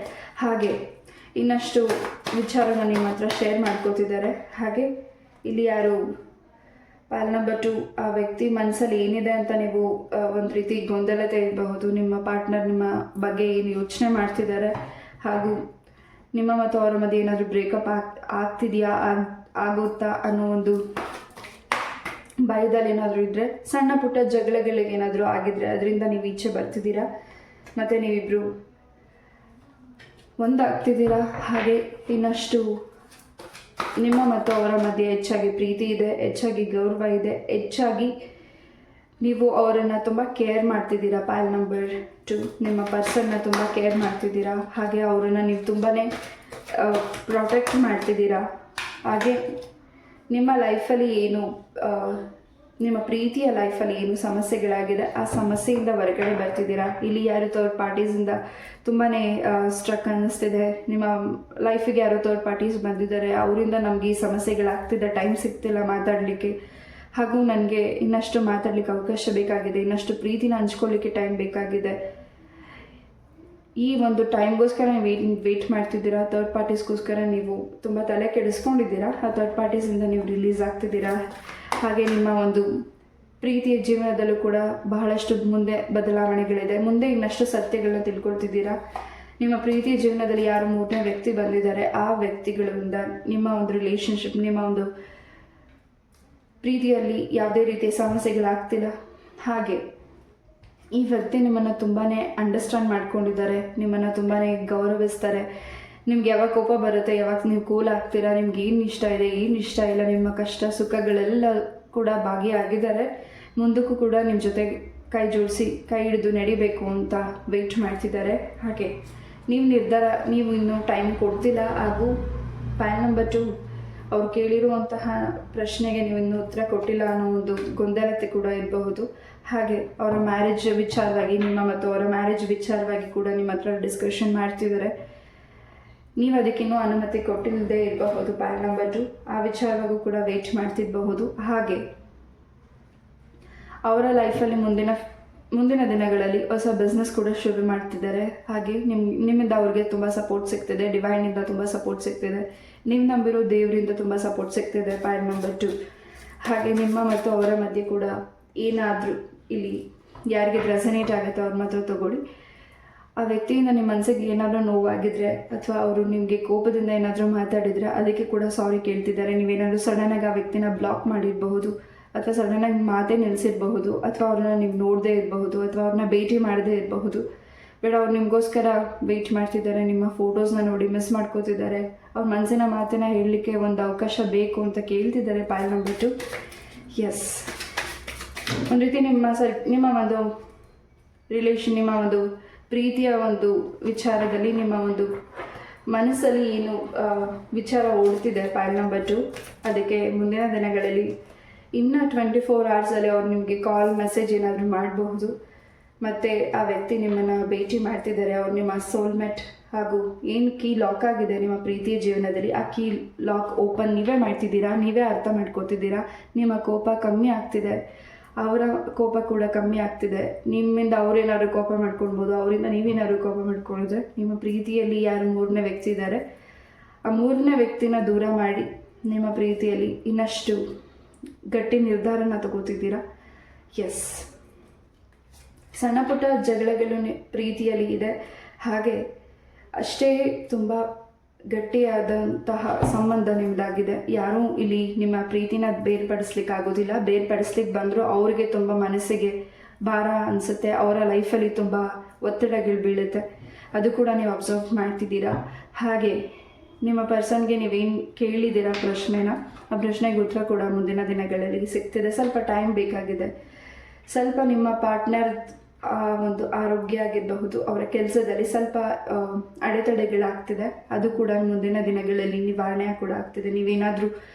ಹಾಗೆ ಇನ್ನಷ್ಟು ವಿಚಾರನ ನಿಮ್ಮ ಹತ್ರ ಶೇರ್ ಮಾಡ್ಕೋತಿದ್ದಾರೆ. ಹಾಗೆ ಇಲ್ಲಿ ಯಾರು ಪೈಲ್ ನಂಬರ್ 2 ಆ ವ್ಯಕ್ತಿ ಮನಸ್ಸಲ್ಲಿ ಏನಿದೆ ಅಂತ ನೀವು ಒಂದು ರೀತಿ ಗೊಂದಲತೆ ಇರಬಹುದು. ನಿಮ್ಮ ಪಾರ್ಟ್ನರ್ ನಿಮ್ಮ ಬಗ್ಗೆ ಏನು ಯೋಚನೆ ಮಾಡ್ತಿದ್ದಾರೆ, ಹಾಗೂ ನಿಮ್ಮ ಮತ್ತು ಅವರ ಮಧ್ಯೆ ಏನಾದರೂ ಬ್ರೇಕಪ್ ಆಗ್ತಿದೆಯಾ, ಆಗುತ್ತಾ ಅನ್ನೋ ಒಂದು ಭಯದಲ್ಲಿ ಏನಾದರೂ ಇದ್ದರೆ, ಸಣ್ಣ ಪುಟ್ಟ ಜಗಳಗಳಿಗೆ ಏನಾದರೂ ಆಗಿದ್ರೆ ಅದರಿಂದ ನೀವು ಈಚೆ ಬರ್ತಿದ್ದೀರಾ ಮತ್ತು ನೀವಿಬ್ಬರು ಒಂದಾಗ್ತಿದ್ದೀರಾ. ಹಾಗೆ ಇನ್ನಷ್ಟು ನಿಮ್ಮ ಮತ್ತು ಅವರ ಮಧ್ಯೆ ಹೆಚ್ಚಾಗಿ ಪ್ರೀತಿ ಇದೆ, ಹೆಚ್ಚಾಗಿ ಗೌರವ ಇದೆ, ಹೆಚ್ಚಾಗಿ ನೀವು ಅವರನ್ನು ತುಂಬ ಕೇರ್ ಮಾಡ್ತಿದ್ದೀರಾ. ಪೈಲ್ ನಂಬರ್ 2 ನಿಮ್ಮ ಪರ್ಸನ್ನ ತುಂಬ ಕೇರ್ ಮಾಡ್ತಿದ್ದೀರಾ. ಹಾಗೆ ಅವರನ್ನು ನೀವು ತುಂಬಾ ಪ್ರೊಟೆಕ್ಟ್ ಮಾಡ್ತಿದ್ದೀರಾ. ಹಾಗೆ ನಿಮ್ಮ ಲೈಫಲ್ಲಿ ಏನು ನಿಮ್ಮ ಪ್ರೀತಿಯ ಲೈಫಲ್ಲಿ ಏನು ಸಮಸ್ಯೆಗಳಾಗಿದೆ ಆ ಸಮಸ್ಯೆಯಿಂದ ಹೊರಗಡೆ ಬರ್ತಿದ್ದೀರಾ. ಇಲ್ಲಿ ಯಾರು ಥರ್ಡ್ ಪಾರ್ಟೀಸಿಂದ ತುಂಬಾ ಸ್ಟ್ರಕ್ ಅನ್ನಿಸ್ತಿದೆ. ನಿಮ್ಮ ಲೈಫಿಗೆ ಯಾರೋ ಥರ್ಡ್ ಪಾರ್ಟೀಸ್ ಬಂದಿದ್ದಾರೆ, ಅವರಿಂದ ನಮಗೆ ಈ ಸಮಸ್ಯೆಗಳಾಗ್ತಿದೆ, ಟೈಮ್ ಸಿಗ್ತಿಲ್ಲ ಮಾತಾಡಲಿಕ್ಕೆ, ಹಾಗೂ ನನಗೆ ಇನ್ನಷ್ಟು ಮಾತಾಡಲಿಕ್ಕೆ ಅವಕಾಶ ಬೇಕಾಗಿದೆ, ಇನ್ನಷ್ಟು ಪ್ರೀತಿನ ಹಂಚ್ಕೊಳ್ಳಿಕ್ಕೆ ಟೈಮ್ ಬೇಕಾಗಿದೆ. ಈ ಒಂದು ಟೈಮ್ಗೋಸ್ಕರ ನೀವು ವೆಯ್ಟ್ ಮಾಡ್ತಿದ್ದೀರಾ. ಥರ್ಡ್ ಪಾರ್ಟೀಸ್ಗೋಸ್ಕರ ನೀವು ತುಂಬ ತಲೆ ಕೆಡಿಸ್ಕೊಂಡಿದ್ದೀರಾ. ಆ ಥರ್ಡ್ ಪಾರ್ಟೀಸಿಂದ ನೀವು ರಿಲೀಸ್ ಆಗ್ತಿದ್ದೀರಾ. ಹಾಗೆ ನಿಮ್ಮ ಒಂದು ಪ್ರೀತಿಯ ಜೀವನದಲ್ಲೂ ಕೂಡ ಬಹಳಷ್ಟು ಮುಂದೆ ಬದಲಾವಣೆಗಳಿದೆ. ಮುಂದೆ ಇನ್ನಷ್ಟು ಸತ್ಯಗಳನ್ನ ತಿಳ್ಕೊಳ್ತಿದ್ದೀರಾ. ನಿಮ್ಮ ಪ್ರೀತಿಯ ಜೀವನದಲ್ಲಿ ಯಾರು 3ನೇ ವ್ಯಕ್ತಿ ಬಂದಿದ್ದಾರೆ ಆ ವ್ಯಕ್ತಿಗಳಿಂದ ನಿಮ್ಮ ಒಂದು ರಿಲೇಷನ್ಶಿಪ್, ನಿಮ್ಮ ಒಂದು ಪ್ರೀತಿಯಲ್ಲಿ ಯಾವುದೇ ರೀತಿಯ ಸಮಸ್ಯೆಗಳಾಗ್ತಿಲ್ಲ. ಹಾಗೆ ಈ ವ್ಯಕ್ತಿ ನಿಮ್ಮನ್ನು ತುಂಬಾ ಅಂಡರ್ಸ್ಟ್ಯಾಂಡ್ ಮಾಡ್ಕೊಂಡಿದ್ದಾರೆ, ನಿಮ್ಮನ್ನು ತುಂಬಾ ಗೌರವಿಸ್ತಾರೆ. ನಿಮ್ಗೆ ಯಾವಾಗ ಕೋಪ ಬರುತ್ತೆ, ಯಾವಾಗ ನೀವು ಕೂಲ್ ಆಗ್ತೀರಾ, ನಿಮ್ಗೆ ಏನು ಇಷ್ಟ ಇದೆ, ಏನು ಇಷ್ಟ ಇಲ್ಲ, ನಿಮ್ಮ ಕಷ್ಟ ಸುಖಗಳೆಲ್ಲ ಕೂಡ ಭಾಗಿಯಾಗಿದ್ದಾರೆ. ಮುಂದಕ್ಕೂ ಕೂಡ ನಿಮ್ಮ ಜೊತೆ ಕೈ ಜೋಡಿಸಿ ಕೈ ಹಿಡಿದು ನಡಿಬೇಕು ಅಂತ ವೆಯ್ಟ್ ಮಾಡ್ತಿದ್ದಾರೆ. ಹಾಗೆ ನೀವು ಇನ್ನೂ ಟೈಮ್ ಕೊಡ್ತಿಲ್ಲ. ಹಾಗೂ ಪೈಲ್ ನಂಬರ್ 2 ಅವ್ರು ಕೇಳಿರುವಂತಹ ಪ್ರಶ್ನೆಗೆ ನೀವು ಇನ್ನೂ ಉತ್ತರ ಕೊಟ್ಟಿಲ್ಲ ಅನ್ನೋ ಒಂದು ಗೊಂದಲತೆ ಕೂಡ ಇರಬಹುದು. ಹಾಗೆ ಅವರ ಮ್ಯಾರೇಜ್ ವಿಚಾರವಾಗಿ, ನಿಮ್ಮ ಮತ್ತು ಅವರ ಮ್ಯಾರೇಜ್ ವಿಚಾರವಾಗಿ ಕೂಡ ನಿಮ್ಮ ಹತ್ರ ಡಿಸ್ಕಷನ್ ಮಾಡ್ತಿದ್ದಾರೆ. ನೀವು ಅದಕ್ಕಿನ್ನೂ ಅನುಮತಿ ಕೊಟ್ಟಿಲ್ಲದೆ ಇರಬಹುದು. ಪೈಲ್ ನಂಬರ್ 2 ಆ ವಿಚಾರವಾಗೂ ಕೂಡ ವೆಯ್ಟ್ ಮಾಡ್ತಿರಬಹುದು. ಹಾಗೆ ಅವರ ಲೈಫಲ್ಲಿ ಮುಂದಿನ ದಿನಗಳಲ್ಲಿ ಹೊಸ ಬಿಸ್ನೆಸ್ ಕೂಡ ಶುರು ಮಾಡ್ತಿದ್ದಾರೆ. ಹಾಗೆ ನಿಮ್ಮಿಂದ ಅವ್ರಿಗೆ ತುಂಬ ಸಪೋರ್ಟ್ ಸಿಗ್ತಿದೆ, ಡಿವೈನಿಂದ ತುಂಬ ಸಪೋರ್ಟ್ ಸಿಗ್ತಿದೆ, ನೀವು ನಂಬಿರೋ ದೇವರಿಂದ ತುಂಬ ಸಪೋರ್ಟ್ ಸಿಗ್ತಿದೆ. ಪೈಲ್ ನಂಬರ್ 2 ಹಾಗೆ ನಿಮ್ಮ ಮತ್ತು ಅವರ ಮಧ್ಯೆ ಕೂಡ ಏನಾದರೂ ಇಲ್ಲಿ ಯಾರಿಗೆ ರೆಸನೇಟ್ ಆಗುತ್ತೆ ಅವ್ರ ಮಾತ್ರ ತಗೊಳ್ಳಿ. ಆ ವ್ಯಕ್ತಿಯಿಂದ ನಿಮ್ಮ ಮನಸ್ಸಿಗೆ ಏನಾದರೂ ನೋವಾಗಿದ್ರೆ ಅಥವಾ ಅವರು ನಿಮಗೆ ಕೋಪದಿಂದ ಏನಾದರೂ ಮಾತಾಡಿದರೆ ಅದಕ್ಕೆ ಕೂಡ ಸಾರಿ ಕೇಳ್ತಿದ್ದಾರೆ. ನೀವೇನಾದರೂ ಸಡನ್ನಾಗಿ ಆ ವ್ಯಕ್ತಿನ ಬ್ಲಾಕ್ ಮಾಡಿರಬಹುದು, ಅಥವಾ ಸಡನ್ನಾಗಿ ಮಾತೇ ನಿಲ್ಲಿಸಿರಬಹುದು, ಅಥವಾ ಅವ್ರನ್ನ ನೀವು ನೋಡದೇ ಇರಬಹುದು, ಅಥವಾ ಅವ್ರನ್ನ ಭೇಟಿ ಮಾಡದೇ ಇರಬಹುದು. ಬಟ್ ಅವ್ರು ನಿಮಗೋಸ್ಕರ ವೆಯ್ಟ್ ಮಾಡ್ತಿದ್ದಾರೆ. ನಿಮ್ಮ ಫೋಟೋಸ್ನ ನೋಡಿ ಮಿಸ್ ಮಾಡ್ಕೋತಿದ್ದಾರೆ. ಅವ್ರ ಮನಸ್ಸಿನ ಮಾತನ್ನ ಹೇಳಲಿಕ್ಕೆ ಒಂದು ಅವಕಾಶ ಬೇಕು ಅಂತ ಕೇಳ್ತಿದ್ದಾರೆ. ಪಾಯಲ್ ನಂಬರ್ 2. ಎಸ್, ಒಂದು ರೀತಿ ನಿಮ್ಮ ಒಂದು ರಿಲೇಷನ್, ನಿಮ್ಮ ಒಂದು ಪ್ರೀತಿಯ ಒಂದು ವಿಚಾರದಲ್ಲಿ ನಿಮ್ಮ ಒಂದು ಮನಸ್ಸಲ್ಲಿ ಏನು ವಿಚಾರ ಓಡ್ತಿದೆ ಪಾಯಲ್ ನಂಬರ್ 2, ಅದಕ್ಕೆ ಮುಂದಿನ ದಿನಗಳಲ್ಲಿ ಇನ್ನು 24 hours ಅವ್ರು ನಿಮಗೆ ಕಾಲ್ ಮೆಸೇಜ್ ಏನಾದರೂ ಮಾಡಬಹುದು. ಮತ್ತು ಆ ವ್ಯಕ್ತಿ ನಿಮ್ಮನ್ನು ಭೇಟಿ ಮಾಡ್ತಿದ್ದಾರೆ. ಅವ್ರು ನಿಮ್ಮ ಸೋಲ್ಮೇಟ್. ಹಾಗೂ ಏನು ಕೀ ಲಾಕ್ ಆಗಿದೆ ನಿಮ್ಮ ಪ್ರೀತಿಯ ಜೀವನದಲ್ಲಿ, ಆ ಕೀ ಲಾಕ್ ಓಪನ್ ನೀವೇ ಮಾಡ್ತಿದ್ದೀರಾ, ನೀವೇ ಅರ್ಥ ಮಾಡ್ಕೋತಿದ್ದೀರಾ. ನಿಮ್ಮ ಕೋಪ ಕಮ್ಮಿ ಆಗ್ತಿದೆ, ಅವರ ಕೋಪ ಕೂಡ ಕಮ್ಮಿ ಆಗ್ತಿದೆ. ನಿಮ್ಮಿಂದ ಅವರೇನಾದ್ರು ಕೋಪ ಮಾಡ್ಕೊಳ್ಬೋದು, ಅವರಿಂದ ನೀವೇನಾದ್ರು ಕೋಪ ಮಾಡ್ಕೊಳ್ಳೋದ್ರೆ ನಿಮ್ಮ ಪ್ರೀತಿಯಲ್ಲಿ ಯಾರು 3ನೇ ವ್ಯಕ್ತಿ ಇದ್ದಾರೆ, ಆ 3ನೇ ವ್ಯಕ್ತಿನ ದೂರ ಮಾಡಿ ನಿಮ್ಮ ಪ್ರೀತಿಯಲ್ಲಿ ಇನ್ನಷ್ಟು ಗಟ್ಟಿ ನಿರ್ಧಾರನ ತಗೋತಿದ್ದೀರಾ. ಎಸ್, ಸಣ್ಣ ಪುಟ್ಟ ಜಗಳಗಳು ಪ್ರೀತಿಯಲ್ಲಿ ಇದೆ. ಹಾಗೆ ಅಷ್ಟೇ ತುಂಬ ಗಟ್ಟಿಯಾದಂತಹ ಸಂಬಂಧ ನಿಮ್ಮದಾಗಿದೆ. ಯಾರೂ ಇಲ್ಲಿ ನಿಮ್ಮ ಪ್ರೀತಿನ ಬೇರ್ಪಡಿಸ್ಲಿಕ್ಕೆ ಆಗೋದಿಲ್ಲ. ಬೇರ್ಪಡಿಸ್ಲಿಕ್ಕೆ ಬಂದರೂ ಅವ್ರಿಗೆ ತುಂಬ ಮನಸ್ಸಿಗೆ ಭಾರ ಅನಿಸುತ್ತೆ. ಅವರ ಲೈಫಲ್ಲಿ ತುಂಬ ಒತ್ತಡಗಳು ಬೀಳುತ್ತೆ. ಅದು ಕೂಡ ನೀವು ಅಬ್ಸರ್ವ್ ಮಾಡ್ತಿದ್ದೀರಾ. ಹಾಗೆ ನಿಮ್ಮ ಪರ್ಸನ್ಗೆ ನೀವೇನು ಕೇಳಿದ್ದೀರಾ ಪ್ರಶ್ನೆನ, ಆ ಪ್ರಶ್ನೆಗೆ ಉತ್ತರ ಕೂಡ ಮುಂದಿನ ದಿನಗಳಲ್ಲಿ ಸಿಗ್ತಿದೆ. ಸ್ವಲ್ಪ ಟೈಮ್ ಬೇಕಾಗಿದೆ. ಸ್ವಲ್ಪ ನಿಮ್ಮ ಪಾರ್ಟ್ನರ್ ಒಂದು ಆರೋಗ್ಯ ಆಗಿರಬಹುದು, ಅವರ ಕೆಲಸದಲ್ಲಿ ಸ್ವಲ್ಪ ಅಡೆತಡೆಗಳಾಗ್ತಿದೆ. ಅದು ಕೂಡ ಮುಂದಿನ ದಿನಗಳಲ್ಲಿ ನಿವಾರಣೆ ಕೂಡ ಆಗ್ತಿದೆ. ನೀವೇನಾದರೂ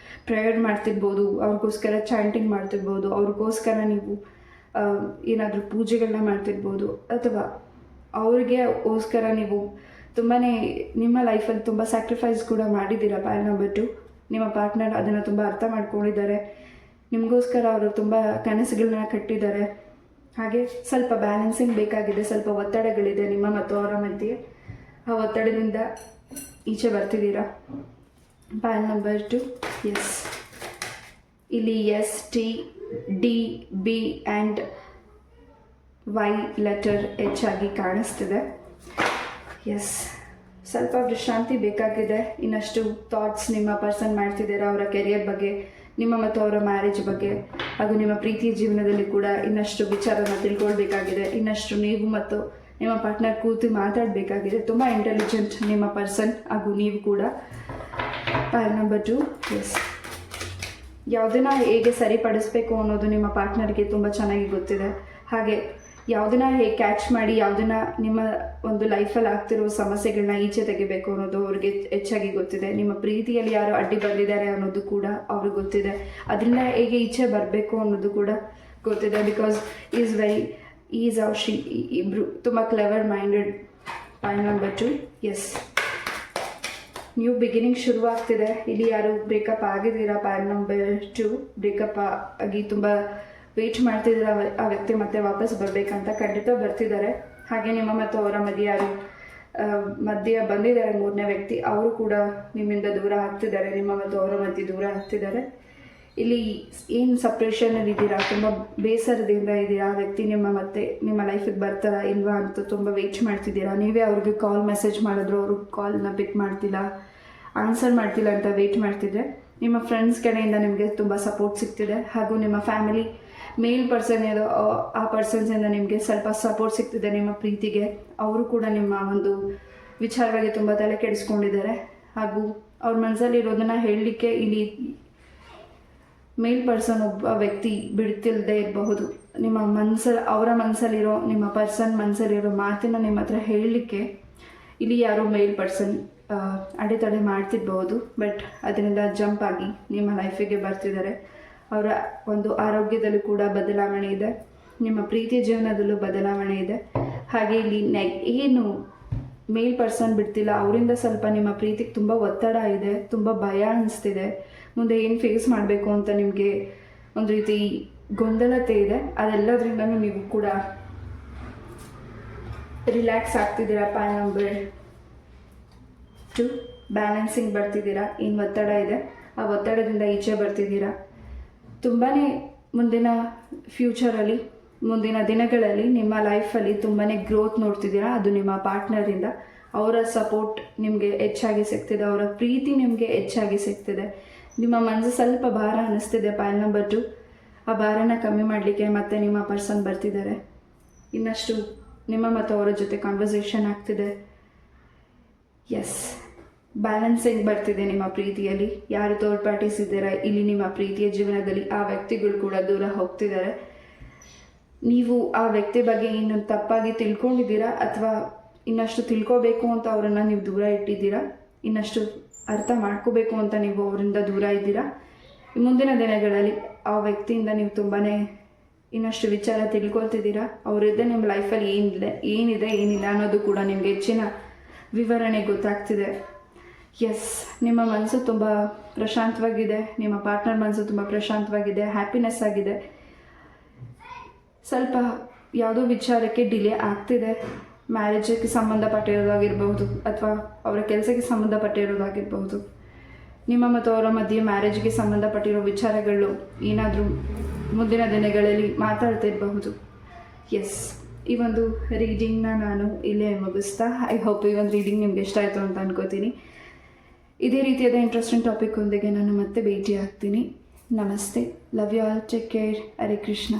ಪ್ರೇಯರ್ ಮಾಡ್ತಿರ್ಬೋದು, ಅವ್ರಿಗೋಸ್ಕರ ಚಾಂಟಿಂಗ್ ಮಾಡ್ತಿರ್ಬೋದು, ಅವ್ರಿಗೋಸ್ಕರ ನೀವು ಏನಾದರೂ ಪೂಜೆಗಳನ್ನ ಮಾಡ್ತಿರ್ಬೋದು, ಅಥವಾ ಅವ್ರಿಗೋಸ್ಕರ ನೀವು ತುಂಬಾ ನಿಮ್ಮ ಲೈಫಲ್ಲಿ ತುಂಬ ಸ್ಯಾಕ್ರಿಫೈಸ್ ಕೂಡ ಮಾಡಿದ್ದೀರಾ ಪಾಯಲ್ ನಂಬರ್ 2. ನಿಮ್ಮ ಪಾರ್ಟ್ನರ್ ಅದನ್ನು ತುಂಬ ಅರ್ಥ ಮಾಡ್ಕೊಂಡಿದ್ದಾರೆ. ನಿಮಗೋಸ್ಕರ ಅವರು ತುಂಬ ಕನಸುಗಳನ್ನ ಕಟ್ಟಿದ್ದಾರೆ. ಹಾಗೆ ಸ್ವಲ್ಪ ಬ್ಯಾಲೆನ್ಸಿಂಗ್ ಬೇಕಾಗಿದೆ. ಸ್ವಲ್ಪ ಒತ್ತಡಗಳಿದೆ ನಿಮ್ಮ ಮತ್ತು ಅವರ ಮಧ್ಯೆ. ಆ ಒತ್ತಡದಿಂದ ಈಚೆ ಬರ್ತಿದ್ದೀರಾ ಪಾಯಲ್ ನಂಬರ್ 2. ಎಸ್, ಇಲ್ಲಿ STDB ಆ್ಯಂಡ್ Y ಲೆಟರ್ ಹೆಚ್ಚಾಗಿ ಕಾಣಿಸ್ತಿದೆ. ಎಸ್, ಸ್ವಲ್ಪ ವಿಶ್ರಾಂತಿ ಬೇಕಾಗಿದೆ. ಇನ್ನಷ್ಟು ಥಾಟ್ಸ್ ನಿಮ್ಮ ಪರ್ಸನ್ ಮಾಡ್ತಿದ್ದೀರಾ ಅವರ ಕೆರಿಯರ್ ಬಗ್ಗೆ, ನಿಮ್ಮ ಮತ್ತು ಅವರ ಮ್ಯಾರೇಜ್ ಬಗ್ಗೆ, ಹಾಗೂ ನಿಮ್ಮ ಪ್ರೀತಿಯ ಜೀವನದಲ್ಲಿ ಕೂಡ ಇನ್ನಷ್ಟು ವಿಚಾರನ ತಿಳ್ಕೊಳ್ಬೇಕಾಗಿದೆ. ಇನ್ನಷ್ಟು ನೀವು ಮತ್ತು ನಿಮ್ಮ ಪಾರ್ಟ್ನರ್ ಕೂತು ಮಾತಾಡಬೇಕಾಗಿದೆ. ತುಂಬ ಇಂಟೆಲಿಜೆಂಟ್ ನಿಮ್ಮ ಪರ್ಸನ್, ಹಾಗೂ ನೀವು ಕೂಡ ಪಾಯಲ್ ನಂಬರ್ 2. ಎಸ್, ಯಾವುದನ್ನ ಹೇಗೆ ಸರಿಪಡಿಸ್ಬೇಕು ಅನ್ನೋದು ನಿಮ್ಮ ಪಾರ್ಟ್ನರ್ಗೆ ತುಂಬ ಚೆನ್ನಾಗಿ ಗೊತ್ತಿದೆ. ಹಾಗೆ ಯಾವುದನ್ನ ಹೇಗೆ ಕ್ಯಾಚ್ ಮಾಡಿ ಯಾವುದನ್ನ ನಿಮ್ಮ ಒಂದು ಲೈಫಲ್ಲಿ ಆಗ್ತಿರೋ ಸಮಸ್ಯೆಗಳನ್ನ ಈಚೆ ತೆಗಿಬೇಕು ಅನ್ನೋದು ಅವ್ರಿಗೆ ಹೆಚ್ಚಾಗಿ ಗೊತ್ತಿದೆ. ನಿಮ್ಮ ಪ್ರೀತಿಯಲ್ಲಿ ಯಾರು ಅಡ್ಡಿ ಬಂದಿದ್ದಾರೆ ಅನ್ನೋದು ಕೂಡ ಅವ್ರಿಗೆ ಗೊತ್ತಿದೆ. ಅದರಿಂದ ಹೇಗೆ ಈಚೆ ಬರಬೇಕು ಅನ್ನೋದು ಕೂಡ ಗೊತ್ತಿದೆ. ಬಿಕಾಸ್ ಈಸ್ ಆರ್ ಶಿ ಇಬ್ಬರು ತುಂಬ clever minded pile number 2. Yes, new beginning ಶುರುವಾಗ್ತಿದೆ. ಇಲ್ಲಿ ಯಾರು ಬ್ರೇಕಪ್ ಆಗಿದ್ದೀರಾ ಪಾಯಲ್ ನಂಬರ್ 2, ಬ್ರೇಕಪ್ ಆಗಿ ತುಂಬ ವೆಯ್ಟ್ ಮಾಡ್ತಿದ್ದೀರಾ ಆ ವ್ಯಕ್ತಿ ಮತ್ತೆ ವಾಪಸ್ ಬರಬೇಕಂತ, ಖಂಡಿತ ಬರ್ತಿದ್ದಾರೆ. ಹಾಗೆ ನಿಮ್ಮ ಮತ್ತು ಅವರ ಮಧ್ಯೆ ಬಂದಿದ್ದಾರೆ 3ನೇ ವ್ಯಕ್ತಿ. ಅವರು ಕೂಡ ನಿಮ್ಮಿಂದ ದೂರ ಆಗ್ತಿದ್ದಾರೆ. ನಿಮ್ಮ ಮತ್ತು ಅವರ ಮಧ್ಯೆ ದೂರ ಆಗ್ತಿದ್ದಾರೆ. ಇಲ್ಲಿ ಏನು ಸಪ್ರೇಷನಲ್ಲಿ ಇದ್ದೀರಾ, ತುಂಬ ಬೇಸರದಿಂದ ಇದ್ದೀರಾ. ಆ ವ್ಯಕ್ತಿ ನಿಮ್ಮ ಲೈಫಿಗೆ ಬರ್ತಾರಾ ಇಲ್ವಾ ಅಂತ ತುಂಬ ವೆಯ್ಟ್ ಮಾಡ್ತಿದ್ದೀರಾ. ನೀವೇ ಅವ್ರಿಗೆ ಕಾಲ್ ಮೆಸೇಜ್ ಮಾಡಿದ್ರು ಅವರು ಕಾಲ್ನ ಪಿಕ್ ಮಾಡ್ತಿಲ್ಲ, ಆನ್ಸರ್ ಮಾಡ್ತಿಲ್ಲ ಅಂತ ವೆಯ್ಟ್ ಮಾಡ್ತಿದ್ರೆ. ನಿಮ್ಮ ಫ್ರೆಂಡ್ಸ್ ಕಡೆಯಿಂದ ನಿಮಗೆ ತುಂಬ ಸಪೋರ್ಟ್ ಸಿಗ್ತಿದೆ. ಹಾಗೂ ನಿಮ್ಮ ಫ್ಯಾಮಿಲಿ ಮೇಲ್ ಪರ್ಸನ್ ಏನೋ ಆ ಪರ್ಸನ್ಸಿಂದ ನಿಮಗೆ ಸ್ವಲ್ಪ ಸಪೋರ್ಟ್ ಸಿಗ್ತಿದೆ ನಿಮ್ಮ ಪ್ರೀತಿಗೆ. ಅವರು ಕೂಡ ನಿಮ್ಮ ಒಂದು ವಿಚಾರವಾಗಿ ತುಂಬ ತಲೆ ಕೆಡಿಸ್ಕೊಂಡಿದ್ದಾರೆ. ಹಾಗೂ ಅವ್ರ ಮನಸ್ಸಲ್ಲಿ ಇರೋದನ್ನು ಹೇಳಲಿಕ್ಕೆ ಇಲ್ಲಿ ಮೇಲ್ ಪರ್ಸನ್ ಒಬ್ಬ ವ್ಯಕ್ತಿ ಬಿಡ್ತಿಲ್ಲದೆ ಇರಬಹುದು. ಅವರ ಮನಸ್ಸಲ್ಲಿರೋ ನಿಮ್ಮ ಪರ್ಸನ್ ಮನಸ್ಸಲ್ಲಿರೋ ಮಾತನ್ನು ನಿಮ್ಮ ಹತ್ರ ಹೇಳಲಿಕ್ಕೆ ಇಲ್ಲಿ ಯಾರೋ ಮೇಲ್ ಪರ್ಸನ್ ಅಡೆತಡೆ ಮಾಡ್ತಿರ್ಬಹುದು. ಬಟ್ ಅದರಿಂದ ಜಂಪ್ ಆಗಿ ನಿಮ್ಮ ಲೈಫಿಗೆ ಬರ್ತಿದ್ದಾರೆ. ಅವರ ಒಂದು ಆರೋಗ್ಯದಲ್ಲೂ ಕೂಡ ಬದಲಾವಣೆ ಇದೆ. ನಿಮ್ಮ ಪ್ರೀತಿಯ ಜೀವನದಲ್ಲೂ ಬದಲಾವಣೆ ಇದೆ. ಹಾಗೆ ಇಲ್ಲಿ ಏನು ಮೇಲ್ ಪರ್ಸನ್ ಬಿಡ್ತಿಲ್ಲ, ಅವರಿಂದ ಸ್ವಲ್ಪ ನಿಮ್ಮ ಪ್ರೀತಿಗೆ ತುಂಬ ಒತ್ತಡ ಇದೆ, ತುಂಬ ಭಯ ಅನಿಸ್ತಿದೆ. ಮುಂದೆ ಏನು ಫೇಸ್ ಮಾಡಬೇಕು ಅಂತ ನಿಮಗೆ ಒಂದು ರೀತಿ ಗೊಂದಲತೆ ಇದೆ. ಅದೆಲ್ಲದರಿಂದನೂ ನೀವು ಕೂಡ ರಿಲ್ಯಾಕ್ಸ್ ಆಗ್ತಿದ್ದೀರಾ ಪಾಯಲ್ ನಂಬರ್ 2. ಬ್ಯಾಲೆನ್ಸಿಂಗ್ ಬರ್ತಿದ್ದೀರಾ. ಏನು ಒತ್ತಡ ಇದೆ ಆ ಒತ್ತಡದಿಂದ ಈಚೆ ಬರ್ತಿದ್ದೀರಾ. ತುಂಬಾ ಮುಂದಿನ ಫ್ಯೂಚರಲ್ಲಿ ಮುಂದಿನ ದಿನಗಳಲ್ಲಿ ನಿಮ್ಮ ಲೈಫಲ್ಲಿ ತುಂಬಾ ಗ್ರೋತ್ ನೋಡ್ತಿದ್ದೀರಾ. ಅದು ನಿಮ್ಮ ಪಾರ್ಟ್ನರಿಂದ. ಅವರ ಸಪೋರ್ಟ್ ನಿಮಗೆ ಹೆಚ್ಚಾಗಿ ಸಿಗ್ತಿದೆ, ಅವರ ಪ್ರೀತಿ ನಿಮಗೆ ಹೆಚ್ಚಾಗಿ ಸಿಗ್ತಿದೆ. ನಿಮ್ಮ ಮನಸ್ಸು ಸ್ವಲ್ಪ ಭಾರ ಅನ್ನಿಸ್ತಿದೆ ಪೈಲ್ ನಂಬರ್ 2. ಆ ಭಾರನ ಕಮ್ಮಿ ಮಾಡಲಿಕ್ಕೆ ಮತ್ತೆ ನಿಮ್ಮ ಪರ್ಸನ್ ಬರ್ತಿದ್ದಾರೆ. ಇನ್ನಷ್ಟು ನಿಮ್ಮ ಮತ್ತು ಅವರ ಜೊತೆ ಕಾನ್ವರ್ಸೇಷನ್ ಆಗ್ತಿದೆ. ಎಸ್, ಬ್ಯಾಲೆನ್ಸಿಂಗ್ ಬರ್ತಿದೆ ನಿಮ್ಮ ಪ್ರೀತಿಯಲ್ಲಿ. ಯಾರು ಥರ್ಡ್ ಪಾರ್ಟೀಸ್ ಇದ್ದೀರಾ ಇಲ್ಲಿ ನಿಮ್ಮ ಪ್ರೀತಿಯ ಜೀವನದಲ್ಲಿ, ಆ ವ್ಯಕ್ತಿಗಳು ಕೂಡ ದೂರ ಹೋಗ್ತಿದ್ದಾರೆ. ನೀವು ಆ ವ್ಯಕ್ತಿ ಬಗ್ಗೆ ಇನ್ನು ತಪ್ಪಾಗಿ ತಿಳ್ಕೊಂಡಿದ್ದೀರಾ ಅಥವಾ ಇನ್ನಷ್ಟು ತಿಳ್ಕೋಬೇಕು ಅಂತ ಅವರನ್ನು ನೀವು ದೂರ ಇಟ್ಟಿದ್ದೀರಾ, ಇನ್ನಷ್ಟು ಅರ್ಥ ಮಾಡ್ಕೋಬೇಕು ಅಂತ ನೀವು ಅವರಿಂದ ದೂರ ಇದ್ದೀರಾ. ಮುಂದಿನ ದಿನಗಳಲ್ಲಿ ಆ ವ್ಯಕ್ತಿಯಿಂದ ನೀವು ತುಂಬಾ ಇನ್ನಷ್ಟು ವಿಚಾರ ತಿಳ್ಕೊಳ್ತಿದ್ದೀರಾ. ಅವರಿದ್ದ ನಿಮ್ಮ ಲೈಫಲ್ಲಿ ಏನಿದೆ ಏನಿಲ್ಲ ಅನ್ನೋದು ಕೂಡ ನಿಮಗೆ ಹೆಚ್ಚಿನ ವಿವರಣೆ ಗೊತ್ತಾಗ್ತಿದೆ. ಎಸ್, ನಿಮ್ಮ ಮನಸ್ಸು ತುಂಬ ಪ್ರಶಾಂತವಾಗಿದೆ, ನಿಮ್ಮ ಪಾರ್ಟ್ನರ್ ಮನಸ್ಸು ತುಂಬ ಪ್ರಶಾಂತವಾಗಿದೆ, ಹ್ಯಾಪಿನೆಸ್ ಆಗಿದೆ. ಸ್ವಲ್ಪ ಯಾವುದೋ ವಿಚಾರಕ್ಕೆ ಡಿಲೇ ಆಗ್ತಿದೆ. ಮ್ಯಾರೇಜಿಗೆ ಸಂಬಂಧಪಟ್ಟಿರೋದಾಗಿರ್ಬಹುದು ಅಥವಾ ಅವರ ಕೆಲಸಕ್ಕೆ ಸಂಬಂಧಪಟ್ಟಿರೋದಾಗಿರ್ಬಹುದು. ನಿಮ್ಮ ಮತ್ತು ಅವರ ಮಧ್ಯೆ ಮ್ಯಾರೇಜ್ಗೆ ಸಂಬಂಧಪಟ್ಟಿರೋ ವಿಚಾರಗಳು ಏನಾದರೂ ಮುಂದಿನ ದಿನಗಳಲ್ಲಿ ಮಾತಾಡ್ತಿರಬಹುದು. ಎಸ್, ಈ ಒಂದು ರೀಡಿಂಗ್ನ ನಾನು ಇಲ್ಲೇ ಮುಗಿಸ್ತಾ, ಐ ಹೋಪ್ ಈ ಒಂದು ರೀಡಿಂಗ್ ನಿಮ್ಗೆ ಇಷ್ಟ ಆಯಿತು ಅಂತ ಅನ್ಕೋತೀನಿ. ಇದೇ ರೀತಿಯಾದ ಇಂಟ್ರೆಸ್ಟಿಂಗ್ ಟಾಪಿಕ್ ಒಂದಿಗೆ ನಾನು ಮತ್ತೆ ಭೇಟಿ ಆಗ್ತೀನಿ. ನಮಸ್ತೆ, love you all, take care, Hare Krishna.